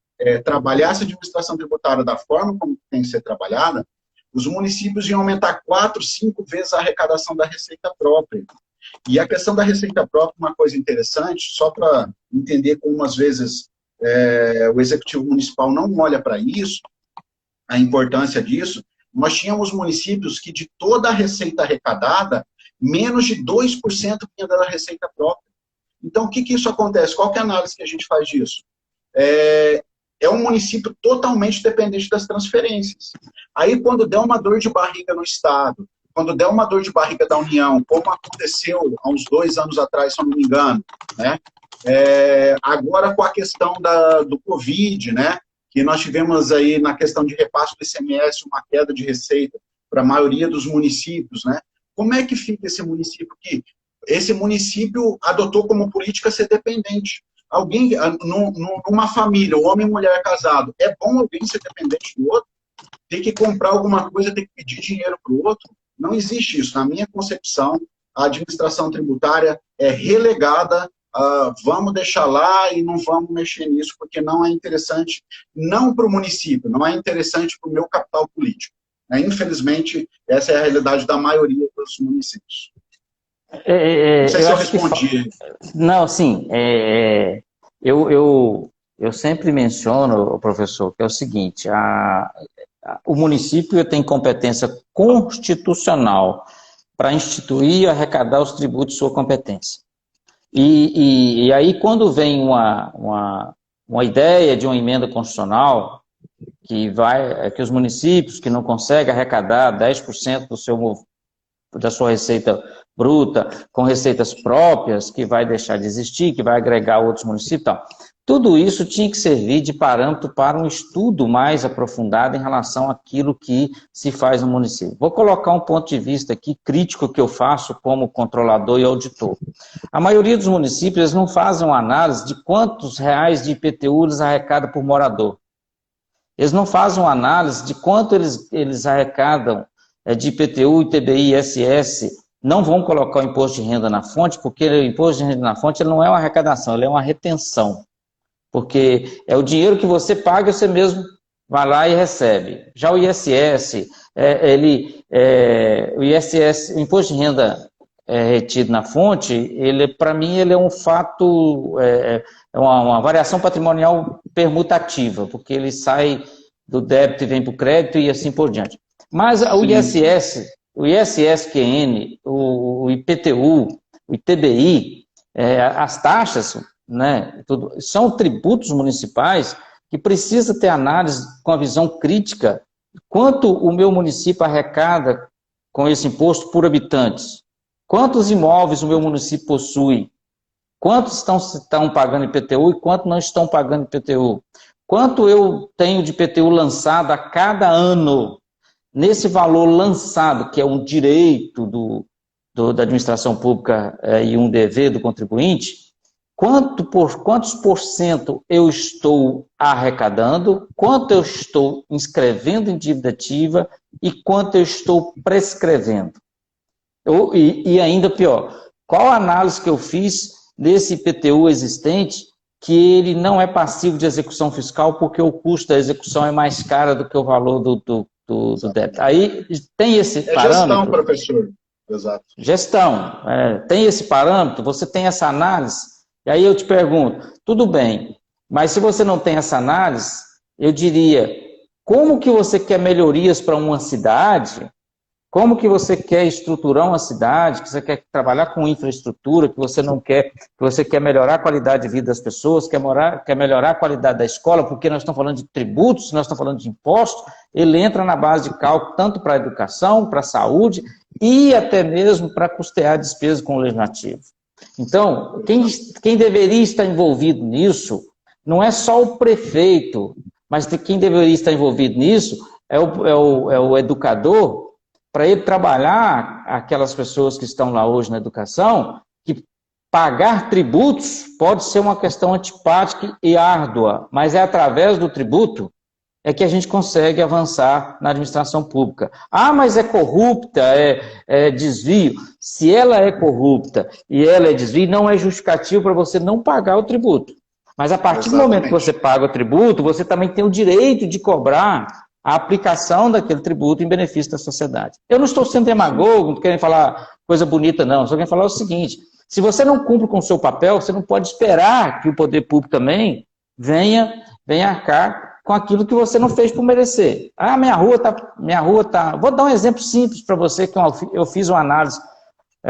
trabalhasse a administração tributária da forma como tem que ser trabalhada, os municípios iam aumentar 4, 5 vezes a arrecadação da receita própria. E a questão da receita própria, uma coisa interessante, só para entender como às vezes o executivo municipal não olha para isso, a importância disso, nós tínhamos municípios que de toda a receita arrecadada, menos de 2% vinha da receita própria. Então, o que isso acontece? Qual que é a análise que a gente faz disso? É um município totalmente dependente das transferências. Aí, quando der uma dor de barriga no Estado, quando der uma dor de barriga da União, como aconteceu há uns 2 anos atrás, se eu não me engano, né? Agora com a questão do Covid, né? Que nós tivemos aí na questão de repasse do ICMS uma queda de receita para a maioria dos municípios, né? Como é que fica esse município aqui? Esse município adotou como política ser dependente. Alguém, numa família, homem e mulher casado, é bom alguém ser dependente do outro? Ter que comprar alguma coisa, ter que pedir dinheiro para o outro? Não existe isso. Na minha concepção, a administração tributária é relegada, vamos deixar lá e não vamos mexer nisso, porque não é interessante, não para o município, não é interessante para o meu capital político. Infelizmente, essa é a realidade da maioria dos municípios. Não sei se eu respondi. Não, sim. Eu sempre menciono, professor, que é o seguinte, o município tem competência constitucional para instituir e arrecadar os tributos de sua competência. E aí, quando vem uma ideia de uma emenda constitucional que os municípios que não conseguem arrecadar 10% da sua receita bruta com receitas próprias, que vai deixar de existir, que vai agregar outros municípios e tal. Tudo isso tinha que servir de parâmetro para um estudo mais aprofundado em relação àquilo que se faz no município. Vou colocar um ponto de vista aqui crítico que eu faço como controlador e auditor. A maioria dos municípios eles não fazem uma análise de quantos reais de IPTU eles arrecadam por morador. Eles não fazem uma análise de quanto eles arrecadam de IPTU, ITBI, ISS. Não vão colocar o imposto de renda na fonte, porque o imposto de renda na fonte ele não é uma arrecadação, ele é uma retenção. Porque é o dinheiro que você paga e você mesmo vai lá e recebe. Já o ISS, o ISS, o imposto de renda retido na fonte, para mim, ele é um fato, uma variação patrimonial permutativa, porque ele sai do débito e vem para o crédito e assim por diante. Mas o ISS, o ISS-QN, o IPTU, o ITBI, as taxas, né, são tributos municipais que precisa ter análise com a visão crítica. Quanto o meu município arrecada com esse imposto por habitantes? Quantos imóveis o meu município possui? Quantos estão pagando IPTU e quantos não estão pagando IPTU? Quanto eu tenho de IPTU lançado a cada ano? Nesse valor lançado, que é um direito da administração pública e um dever do contribuinte, quantos por cento eu estou arrecadando, quanto eu estou inscrevendo em dívida ativa e quanto eu estou prescrevendo. E ainda pior, qual a análise que eu fiz desse IPTU existente que ele não é passivo de execução fiscal porque o custo da execução é mais caro do que o valor do débito. Aí tem esse parâmetro. Gestão, professor. Exato. Gestão. Tem esse parâmetro, você tem essa análise, e aí eu te pergunto, tudo bem, mas se você não tem essa análise, eu diria, como que você quer melhorias para uma cidade? Como que você quer estruturar uma cidade, que você quer trabalhar com infraestrutura, que você quer melhorar a qualidade de vida das pessoas, quer melhorar a qualidade da escola, porque nós estamos falando de tributos, nós estamos falando de impostos, ele entra na base de cálculo tanto para a educação, para a saúde e até mesmo para custear despesas com o legislativo. Então, quem deveria estar envolvido nisso não é só o prefeito, mas quem deveria estar envolvido nisso é o educador, para ele trabalhar aquelas pessoas que estão lá hoje na educação, que pagar tributos pode ser uma questão antipática e árdua, mas é através do tributo que a gente consegue avançar na administração pública. Ah, mas é corrupta, é desvio. Se ela é corrupta e ela é desvio, não é justificativo para você não pagar o tributo. Mas a partir do momento que você paga o tributo, você também tem o direito de cobrar a aplicação daquele tributo em benefício da sociedade. Eu não estou sendo demagogo, não estou querendo falar coisa bonita, não. Só quero falar o seguinte, se você não cumpre com o seu papel, você não pode esperar que o poder público também venha arcar com aquilo que você não fez por merecer. Ah, minha rua tá... Vou dar um exemplo simples para você, que eu fiz uma análise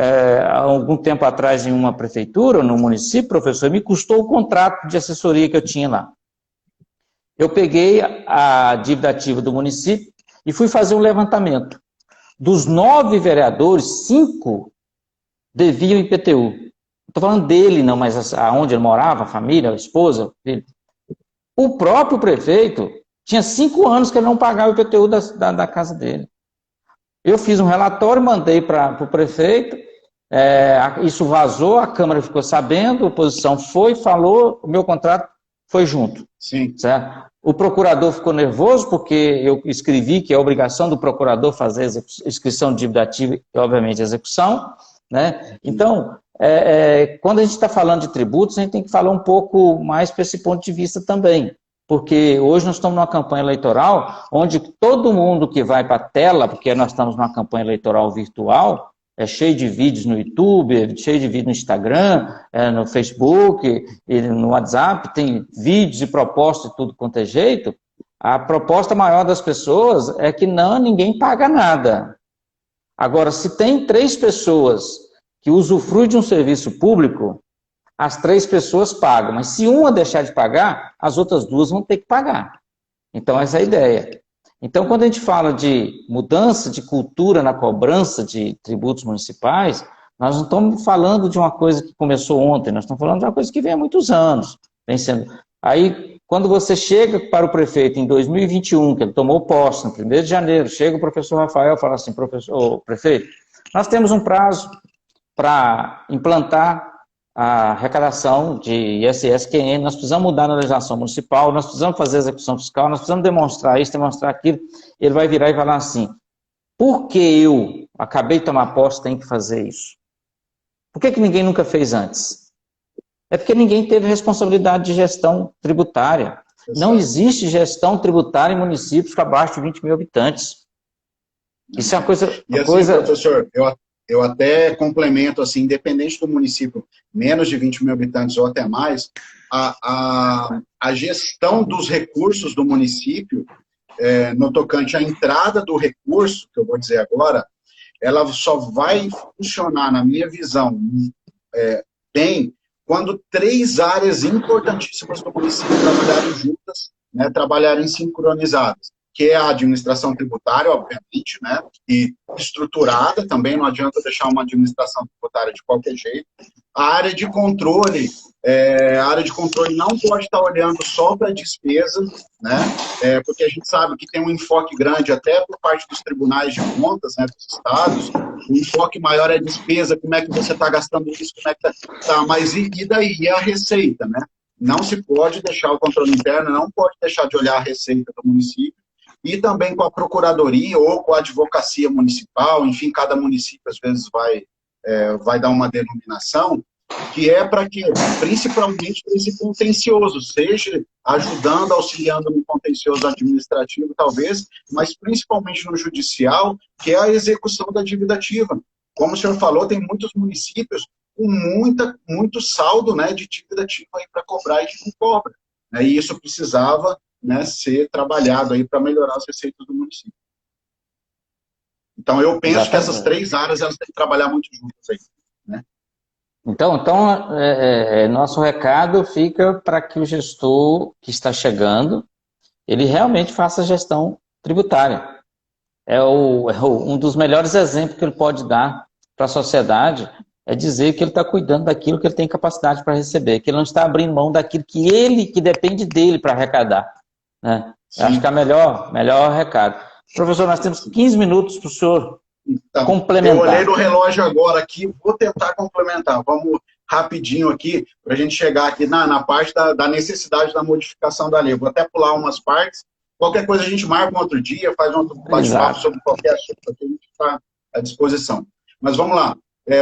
há algum tempo atrás em uma prefeitura, no município, professor, me custou o contrato de assessoria que eu tinha lá. Eu peguei a dívida ativa do município e fui fazer um levantamento. Dos 9 vereadores, 5 deviam IPTU. Estou falando dele, não, mas aonde ele morava, a família, a esposa, filho. O próprio prefeito tinha 5 anos que ele não pagava o IPTU da casa dele. Eu fiz um relatório, mandei para o prefeito, isso vazou, a Câmara ficou sabendo, a oposição foi, falou, o meu contrato foi junto. Sim. Certo? O procurador ficou nervoso, porque eu escrevi que é obrigação do procurador fazer a inscrição de dívida ativa e, obviamente, a execução. Né? Então, quando a gente está falando de tributos, a gente tem que falar um pouco mais para esse ponto de vista também. Porque hoje nós estamos numa campanha eleitoral onde todo mundo que vai para a tela, porque nós estamos numa campanha eleitoral virtual, é cheio de vídeos no YouTube, cheio de vídeos no Instagram, no Facebook, e no WhatsApp, tem vídeos e propostas de tudo quanto é jeito. A proposta maior das pessoas é que ninguém paga nada. Agora, se tem 3 pessoas que usufruem de um serviço público, as 3 pessoas pagam, mas se uma deixar de pagar, as outras 2 vão ter que pagar. Então, essa é a ideia. Então, quando a gente fala de mudança de cultura na cobrança de tributos municipais, nós não estamos falando de uma coisa que começou ontem, nós estamos falando de uma coisa que vem há muitos anos. Vem sendo... Aí, quando você chega para o prefeito em 2021, que ele tomou posse no 1º de janeiro, chega o professor Rafael e fala assim, prefeito, nós temos um prazo para implantar a arrecadação de ISS-QN, nós precisamos mudar na legislação municipal, nós precisamos fazer execução fiscal, nós precisamos demonstrar isso, demonstrar aquilo. Ele vai virar e falar assim, por que eu acabei de tomar posse, tenho que fazer isso? Por que ninguém nunca fez antes? É porque ninguém teve responsabilidade de gestão tributária. Não existe gestão tributária em municípios com abaixo de 20 mil habitantes. Isso é uma coisa... Professor, eu até complemento, assim, independente do município, menos de 20 mil habitantes ou até mais, a gestão dos recursos do município, no tocante à entrada do recurso, que eu vou dizer agora, ela só vai funcionar, na minha visão, bem, quando 3 áreas importantíssimas do município trabalharem juntas, né, trabalharem sincronizadas, que é a administração tributária, obviamente, né, e estruturada, também não adianta deixar uma administração tributária de qualquer jeito. A área de controle não pode estar olhando só para a despesa, né, porque a gente sabe que tem um enfoque grande, até por parte dos tribunais de contas, né, dos estados, o enfoque maior é a despesa, como é que você está gastando isso, como é que está, mas e daí? E a receita, né? Não se pode deixar o controle interno, não pode deixar de olhar a receita do município, e também com a procuradoria ou com a advocacia municipal, enfim, cada município às vezes vai dar uma denominação, que é para que, principalmente esse contencioso, seja ajudando, auxiliando no contencioso administrativo, talvez, mas principalmente no judicial, que é a execução da dívida ativa. Como o senhor falou, tem muitos municípios com muito saldo, né, de dívida ativa para cobrar e que não cobra. Né, e isso precisava, né, ser trabalhado aí para melhorar as receitas do município. Então, eu penso que essas 3 áreas elas têm que trabalhar muito juntas aí, né? Então nosso recado fica para que o gestor que está chegando, ele realmente faça a gestão tributária. Um dos melhores exemplos que ele pode dar para a sociedade é dizer que ele está cuidando daquilo que ele tem capacidade para receber, que ele não está abrindo mão daquilo que depende dele para arrecadar. Né? Acho que é o melhor recado. Professor, nós temos 15 minutos para o senhor complementar. Eu olhei no relógio agora aqui, vou tentar complementar. Vamos rapidinho aqui, para a gente chegar aqui na parte da necessidade da modificação da lei. Vou até pular umas partes. Qualquer coisa a gente marca um outro dia, faz um outro bate-papo sobre qualquer assunto, que a gente está à disposição. Mas vamos lá.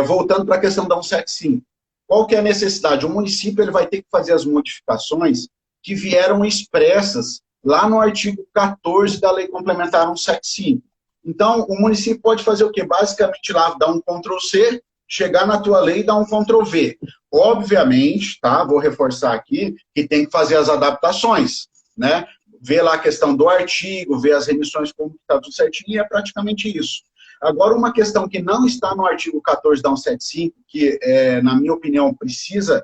Voltando para a questão da 175. Qual que é a necessidade? O município ele vai ter que fazer as modificações que vieram expressas lá no artigo 14 da Lei Complementar 175. Então, o município pode fazer o quê? Basicamente, lá, dar um Ctrl+C, chegar na tua lei e dar um Ctrl+V. Obviamente, tá? Vou reforçar aqui, que tem que fazer as adaptações, né? Ver lá a questão do artigo, ver as remissões como está tudo certinho, e é praticamente isso. Agora, uma questão que não está no artigo 14 da 175, que, na minha opinião, precisa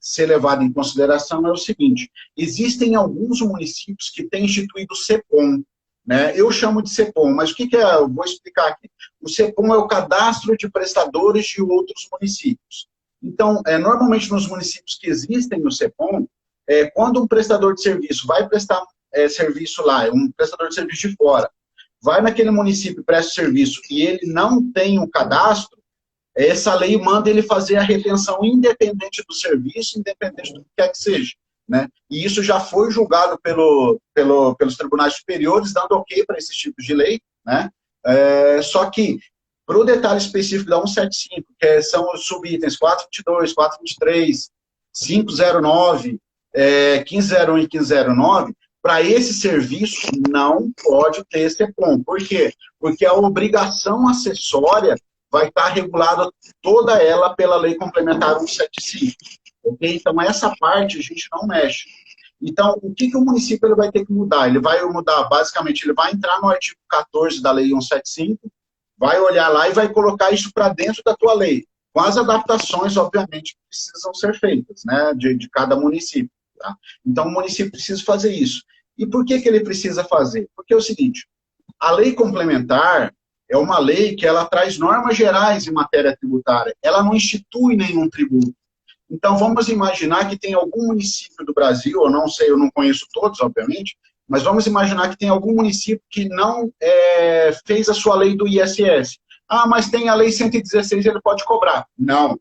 ser levada em consideração, é o seguinte: existem alguns municípios que têm instituído o CEPOM, né? Eu chamo de CEPOM, mas o que é? Eu vou explicar aqui. O CEPOM é o Cadastro de Prestadores de Outros Municípios. Então, normalmente nos municípios que existem no CEPOM, quando um prestador de serviço vai prestar serviço lá, um prestador de serviço de fora, vai naquele município e presta serviço e ele não tem um cadastro, essa lei manda ele fazer a retenção independente do serviço, independente do que quer que seja, né? E isso já foi julgado pelos tribunais superiores, dando ok para esses tipos de lei, né? Só que, para o detalhe específico da 175, que são os subitens 422, 423, 509, 1501 e 1509, para esse serviço não pode ter CEPOM. Por quê? Porque a obrigação acessória vai estar regulada toda ela pela Lei Complementar 175. Okay? Então, essa parte a gente não mexe. Então, o que o município ele vai ter que mudar? Ele vai mudar, basicamente, ele vai entrar no artigo 14 da Lei 175, vai olhar lá e vai colocar isso para dentro da tua lei, com as adaptações, obviamente, que precisam ser feitas, né, de cada município. Tá? Então, o município precisa fazer isso. E por que ele precisa fazer? Porque é o seguinte: a lei complementar é uma lei que ela traz normas gerais em matéria tributária, ela não institui nenhum tributo. Então, vamos imaginar que tem algum município do Brasil, eu não sei, eu não conheço todos, obviamente, mas vamos imaginar que tem algum município que não fez a sua lei do ISS. Ah, mas tem a lei 116, ele pode cobrar. Não,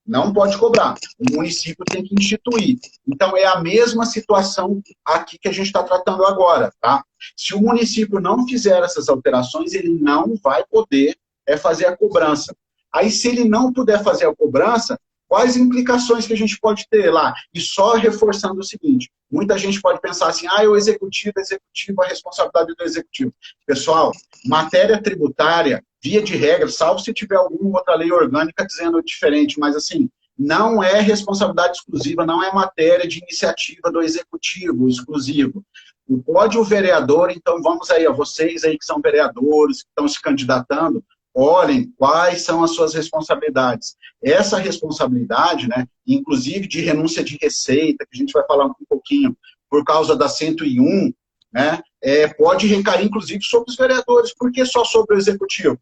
não pode cobrar. O município tem que instituir. Então, é a mesma situação aqui que a gente está tratando agora, tá? Se o município não fizer essas alterações, ele não vai poder fazer a cobrança. Aí, se ele não puder fazer a cobrança, quais implicações que a gente pode ter lá? E só reforçando o seguinte: muita gente pode pensar assim, o executivo, a responsabilidade do executivo. Pessoal, matéria tributária, via de regra, salvo se tiver alguma outra lei orgânica dizendo diferente, mas assim, não é responsabilidade exclusiva, não é matéria de iniciativa do executivo exclusivo. Pode o vereador, então vamos aí, vocês aí que são vereadores, que estão se candidatando, olhem quais são as suas responsabilidades. Essa responsabilidade, né, inclusive de renúncia de receita, que a gente vai falar um pouquinho, por causa da 101, né, pode recair, inclusive, sobre os vereadores. Por que só sobre o executivo?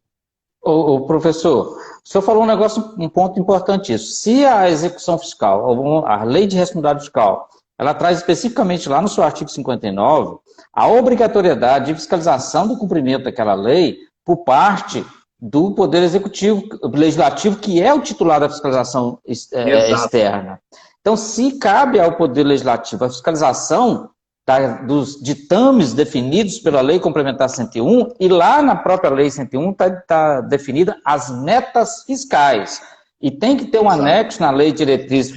O professor, o senhor falou um ponto importantíssimo. Se a execução fiscal, a lei de responsabilidade fiscal, ela traz especificamente lá no seu artigo 59, a obrigatoriedade de fiscalização do cumprimento daquela lei por parte do Poder Executivo, Legislativo, que é o titular da fiscalização externa. Então, se cabe ao Poder Legislativo a fiscalização dos ditames definidos pela Lei Complementar 101, e lá na própria Lei 101 está definida as metas fiscais. E tem que ter um anexo na lei diretriz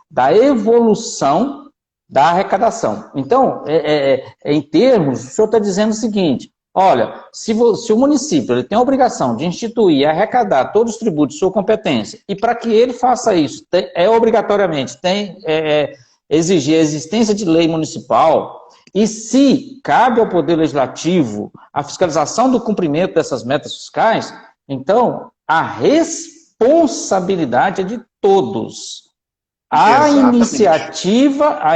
da evolução da arrecadação. Então, em termos, o senhor está dizendo o seguinte: olha, se o município ele tem a obrigação de instituir e arrecadar todos os tributos de sua competência, e para que ele faça isso, obrigatoriamente exigir a existência de lei municipal, e se cabe ao Poder Legislativo a fiscalização do cumprimento dessas metas fiscais, então a responsabilidade é de todos. A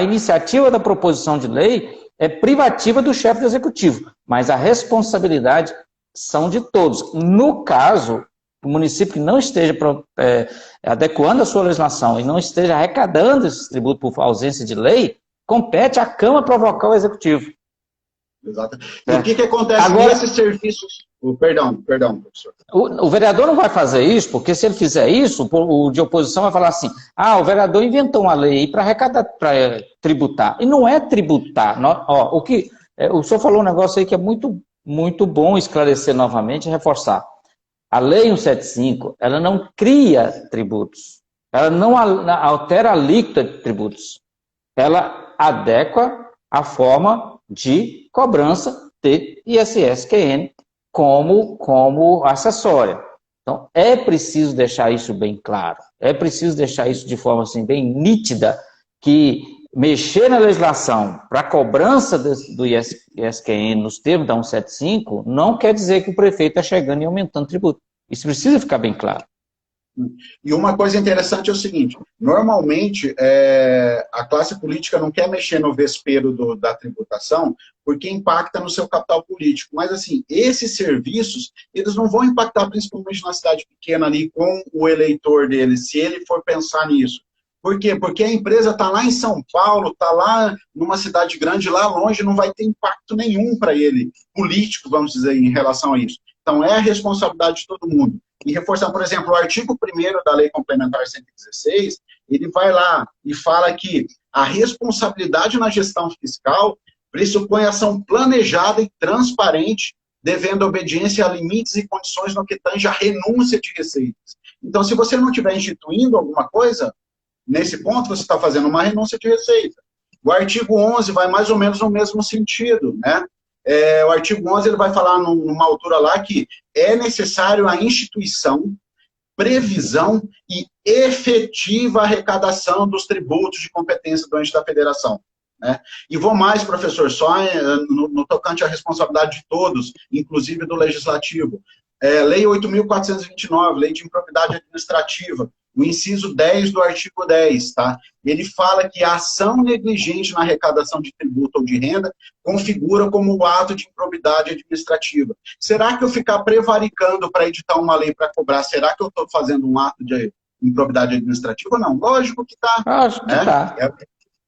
iniciativa da proposição de lei é privativa do chefe do executivo, mas a responsabilidade são de todos. No caso, o município que não esteja adequando a sua legislação e não esteja arrecadando esse tributo por ausência de lei, compete à Câmara provocar o executivo. Exato. E o que acontece nesses serviços? Perdão, professor. O vereador não vai fazer isso, porque se ele fizer isso, o de oposição vai falar assim: o vereador inventou uma lei para arrecadar, para tributar. E não é tributar. O senhor falou um negócio aí que é muito, muito bom esclarecer novamente e reforçar. A Lei 175, ela não cria tributos. Ela não altera a alíquota de tributos. Ela adequa a forma de cobrança de ISS-QN como acessória. Então, é preciso deixar isso bem claro. É preciso deixar isso de forma assim, bem nítida, que mexer na legislação para a cobrança do ISQN nos termos da 175 não quer dizer que o prefeito está chegando e aumentando o tributo. Isso precisa ficar bem claro. E uma coisa interessante é o seguinte, normalmente a classe política não quer mexer no vespeiro da tributação porque impacta no seu capital político, mas assim, esses serviços, eles não vão impactar principalmente na cidade pequena ali com o eleitor dele, se ele for pensar nisso. Por quê? Porque a empresa está lá em São Paulo, está lá numa cidade grande, lá longe, não vai ter impacto nenhum para ele, político, vamos dizer, em relação a isso. Então, é a responsabilidade de todo mundo. E reforçar, por exemplo, o artigo 1º da Lei Complementar 116, ele vai lá e fala que a responsabilidade na gestão fiscal pressupõe ação planejada e transparente, devendo obediência a limites e condições no que tange a renúncia de receitas. Então, se você não estiver instituindo alguma coisa, nesse ponto você está fazendo uma renúncia de receita. O artigo 11 vai mais ou menos no mesmo sentido, né? O artigo 11 ele vai falar numa altura lá que é necessário a instituição, previsão e efetiva arrecadação dos tributos de competência do ente da federação. Né? E vou mais, professor, só no tocante à responsabilidade de todos, inclusive do legislativo. Lei 8.429, Lei de Improbidade Administrativa, o inciso 10 do artigo 10, tá? Ele fala que a ação negligente na arrecadação de tributo ou de renda configura como um ato de improbidade administrativa. Será que eu ficar prevaricando para editar uma lei para cobrar, será que eu estou fazendo um ato de improbidade administrativa? Não, lógico que está. Acho que está.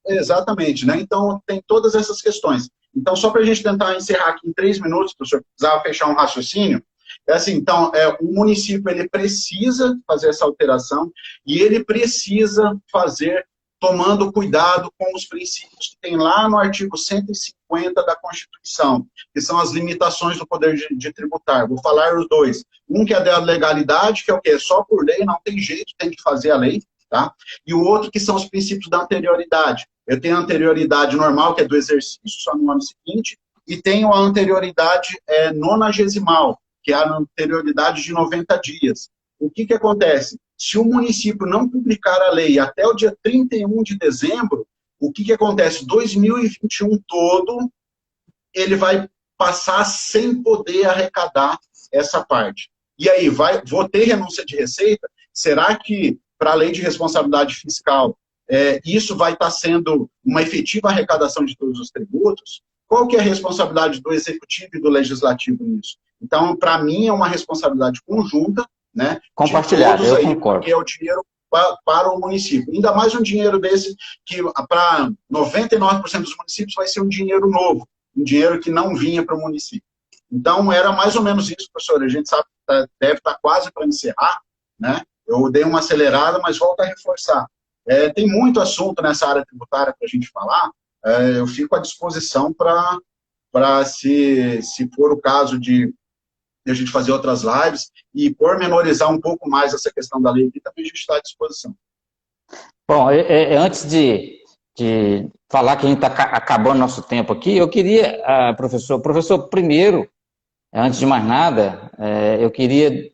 Exatamente, né? Então, tem todas essas questões. Então, só para a gente tentar encerrar aqui em 3 minutos, professor, precisava fechar um raciocínio. Assim, então, o município ele precisa fazer essa alteração e ele precisa fazer tomando cuidado com os princípios que tem lá no artigo 150 da Constituição, que são as limitações do poder de tributar. Vou falar os dois. Um que é da legalidade, que é o quê? Só por lei, não tem jeito, tem que fazer a lei, tá? E o outro que são os princípios da anterioridade. Eu tenho a anterioridade normal, que é do exercício, só no ano seguinte, e tenho a anterioridade nonagesimal, que é a anterioridade de 90 dias. O que acontece? Se o município não publicar a lei até o dia 31 de dezembro, o que acontece? 2021 todo, ele vai passar sem poder arrecadar essa parte. E aí, vou ter renúncia de receita? Será que, para a lei de responsabilidade fiscal, isso vai estar sendo uma efetiva arrecadação de todos os tributos? Qual que é a responsabilidade do executivo e do legislativo nisso? Então, para mim, é uma responsabilidade conjunta, né? Compartilhado, eu concordo. Porque é o dinheiro para o município. Ainda mais um dinheiro desse que, para 99% dos municípios, vai ser um dinheiro novo, um dinheiro que não vinha para o município. Então, era mais ou menos isso, professor. A gente sabe que deve estar quase para encerrar, né? Eu dei uma acelerada, mas volto a reforçar. Tem muito assunto nessa área tributária para a gente falar. Eu fico à disposição para se for o caso de a gente fazer outras lives e pormenorizar um pouco mais essa questão da lei, que também a gente está à disposição. Bom, antes de falar que a gente está acabando nosso tempo aqui, eu queria, professor, primeiro, antes de mais nada, eu queria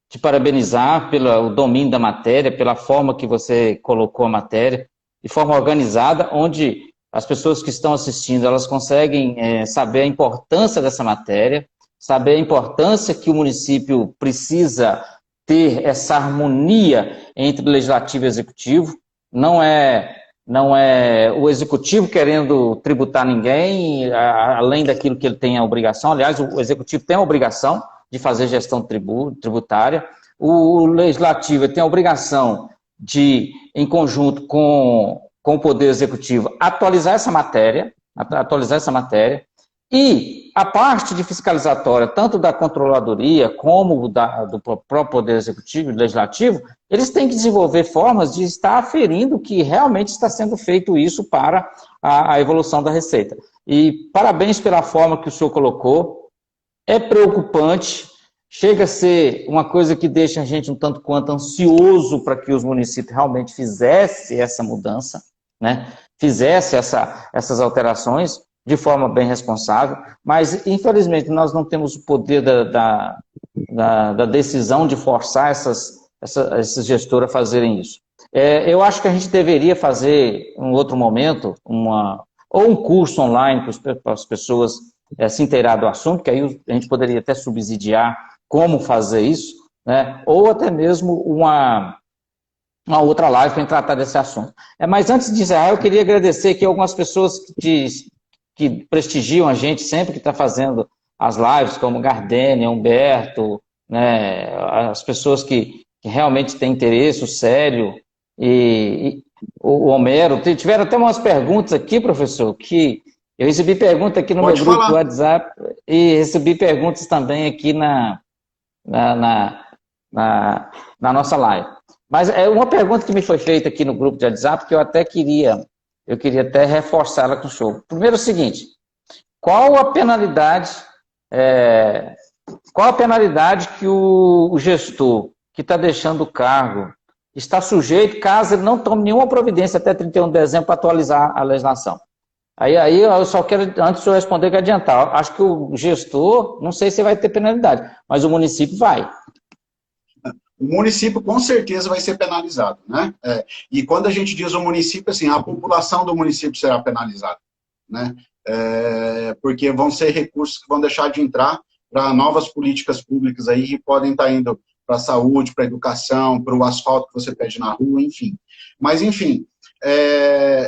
te parabenizar pelo domínio da matéria, pela forma que você colocou a matéria, de forma organizada, onde as pessoas que estão assistindo, elas conseguem saber a importância dessa matéria, saber a importância que o município precisa ter essa harmonia entre o legislativo e o executivo. Não é o executivo querendo tributar ninguém, além daquilo que ele tem a obrigação. Aliás, o executivo tem a obrigação de fazer gestão tributária. O legislativo tem a obrigação de, em conjunto com o Poder Executivo, atualizar essa matéria, e a parte de fiscalizatória, tanto da controladoria como do próprio Poder Executivo e Legislativo, eles têm que desenvolver formas de estar aferindo que realmente está sendo feito isso para a evolução da receita. E parabéns pela forma que o senhor colocou. É preocupante, chega a ser uma coisa que deixa a gente um tanto quanto ansioso para que os municípios realmente fizessem essa mudança, né? Fizessem essas alterações de forma bem responsável, mas infelizmente nós não temos o poder da decisão de forçar essas gestoras a fazerem isso. Eu acho que a gente deveria fazer, em outro momento, ou um curso online para as pessoas se inteirar do assunto, que aí a gente poderia até subsidiar como fazer isso, né? Ou até mesmo uma outra live para tratar desse assunto. Mas antes de encerrar, eu queria agradecer aqui algumas pessoas que prestigiam a gente sempre que está fazendo as lives, como Gardênia, Humberto, né? As pessoas que realmente têm interesse, o Célio e o Homero. Tiveram até umas perguntas aqui, professor, que eu recebi pergunta aqui no meu grupo do WhatsApp e recebi perguntas também aqui na nossa live. Mas é uma pergunta que me foi feita aqui no grupo de WhatsApp que eu queria até reforçar ela com o senhor. Primeiro é o seguinte, qual a penalidade que o gestor que está deixando o cargo está sujeito caso ele não tome nenhuma providência até 31 de dezembro para atualizar a legislação? Aí eu só quero, antes de eu responder, que adiantar. Acho que o gestor, não sei se vai ter penalidade, mas o município vai. O município com certeza vai ser penalizado, né? E quando a gente diz o município, assim, a população do município será penalizada, né? Porque vão ser recursos que vão deixar de entrar para novas políticas públicas aí que podem estar indo para a saúde, para a educação, para o asfalto que você pede na rua, enfim. Mas, enfim,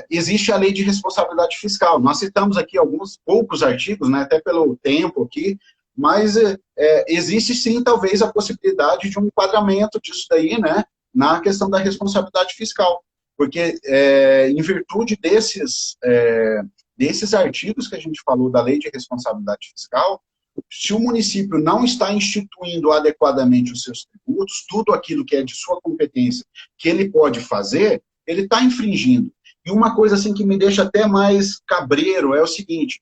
existe a lei de responsabilidade fiscal. Nós citamos aqui alguns poucos artigos, né, até pelo tempo aqui, mas existe sim, talvez, a possibilidade de um enquadramento disso daí, né, na questão da responsabilidade fiscal. Porque, em virtude desses artigos que a gente falou da lei de responsabilidade fiscal, se o município não está instituindo adequadamente os seus tributos, tudo aquilo que é de sua competência que ele pode fazer, ele está infringindo. E uma coisa assim que me deixa até mais cabreiro é o seguinte,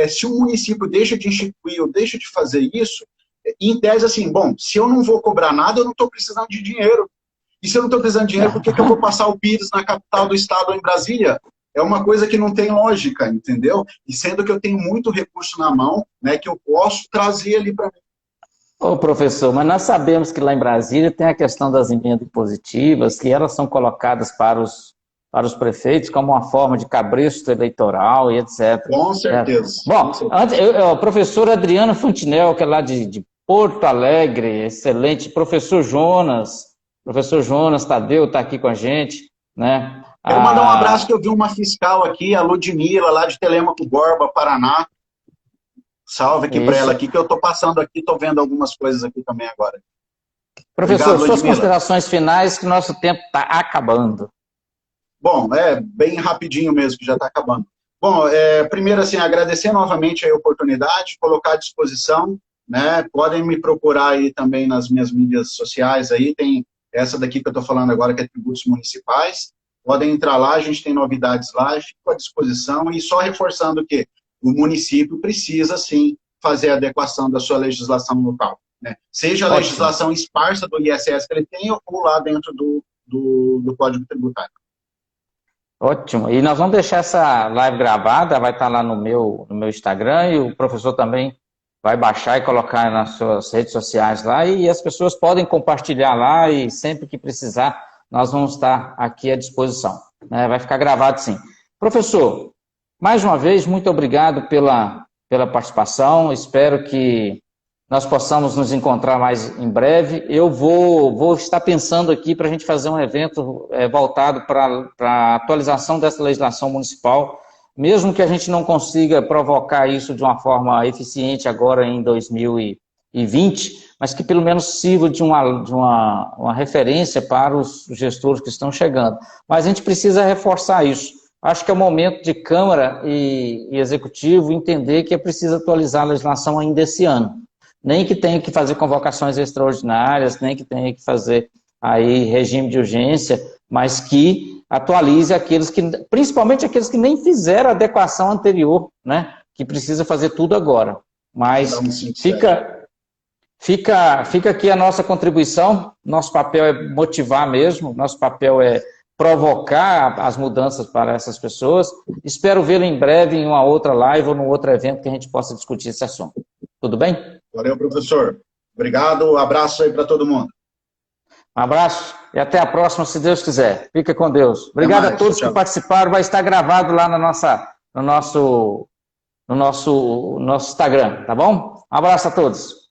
se o município deixa de instituir ou deixa de fazer isso, em tese assim, bom, se eu não vou cobrar nada, eu não estou precisando de dinheiro. E se eu não estou precisando de dinheiro, por que eu vou passar o PIS na capital do estado ou em Brasília? É uma coisa que não tem lógica, entendeu? E sendo que eu tenho muito recurso na mão, né, que eu posso trazer ali para mim. Ô, professor, mas nós sabemos que lá em Brasília tem a questão das emendas impositivas, que elas são colocadas para os prefeitos como uma forma de cabresto eleitoral e etc. Com certeza. Bom, antes, o professor Adriano Fantinel, que é lá de Porto Alegre, excelente, professor Jonas Tadeu está aqui com a gente, né? Quero mandar um abraço, que eu vi uma fiscal aqui, a Ludmila, lá de Telêmaco Borba, Paraná. Salve aqui para ela aqui, que eu estou passando aqui, estou vendo algumas coisas aqui também agora. Professor, obrigado, suas considerações finais, que nosso tempo está acabando. Bom, bem rapidinho mesmo, que já está acabando. Bom, primeiro, assim, agradecer novamente a oportunidade, colocar à disposição, né? Podem me procurar aí também nas minhas mídias sociais, aí tem essa daqui que eu estou falando agora, que é Tributos Municipais. Podem entrar lá, a gente tem novidades lá, fico à disposição, e só reforçando que o município precisa, sim, fazer a adequação da sua legislação local, né? Seja a legislação esparsa do ISS que ele tem, ou lá dentro do Código Tributário. Ótimo. E nós vamos deixar essa live gravada, vai estar lá no meu Instagram, e o professor também vai baixar e colocar nas suas redes sociais lá, e as pessoas podem compartilhar lá, e sempre que precisar, nós vamos estar aqui à disposição, né? Vai ficar gravado sim. Professor, mais uma vez, muito obrigado pela participação, espero que nós possamos nos encontrar mais em breve. Eu vou estar pensando aqui para a gente fazer um evento voltado para a atualização dessa legislação municipal, mesmo que a gente não consiga provocar isso de uma forma eficiente agora em 2020, mas que pelo menos sirva de uma referência para os gestores que estão chegando. Mas a gente precisa reforçar isso. Acho que é o momento de Câmara e Executivo entender que é preciso atualizar a legislação ainda esse ano. Nem que tenha que fazer convocações extraordinárias, nem que tenha que fazer aí regime de urgência, mas que atualize principalmente aqueles que nem fizeram a adequação anterior, né? Que precisa fazer tudo agora. Mas fica aqui a nossa contribuição, nosso papel é motivar mesmo, nosso papel é provocar as mudanças para essas pessoas. Espero vê-lo em breve em uma outra live ou num outro evento que a gente possa discutir esse assunto. Tudo bem? Valeu, professor. Obrigado, abraço aí para todo mundo. Um abraço e até a próxima, se Deus quiser. Fica com Deus. Obrigado a todos que participaram. Vai estar gravado lá no nosso Instagram, tá bom? Um abraço a todos.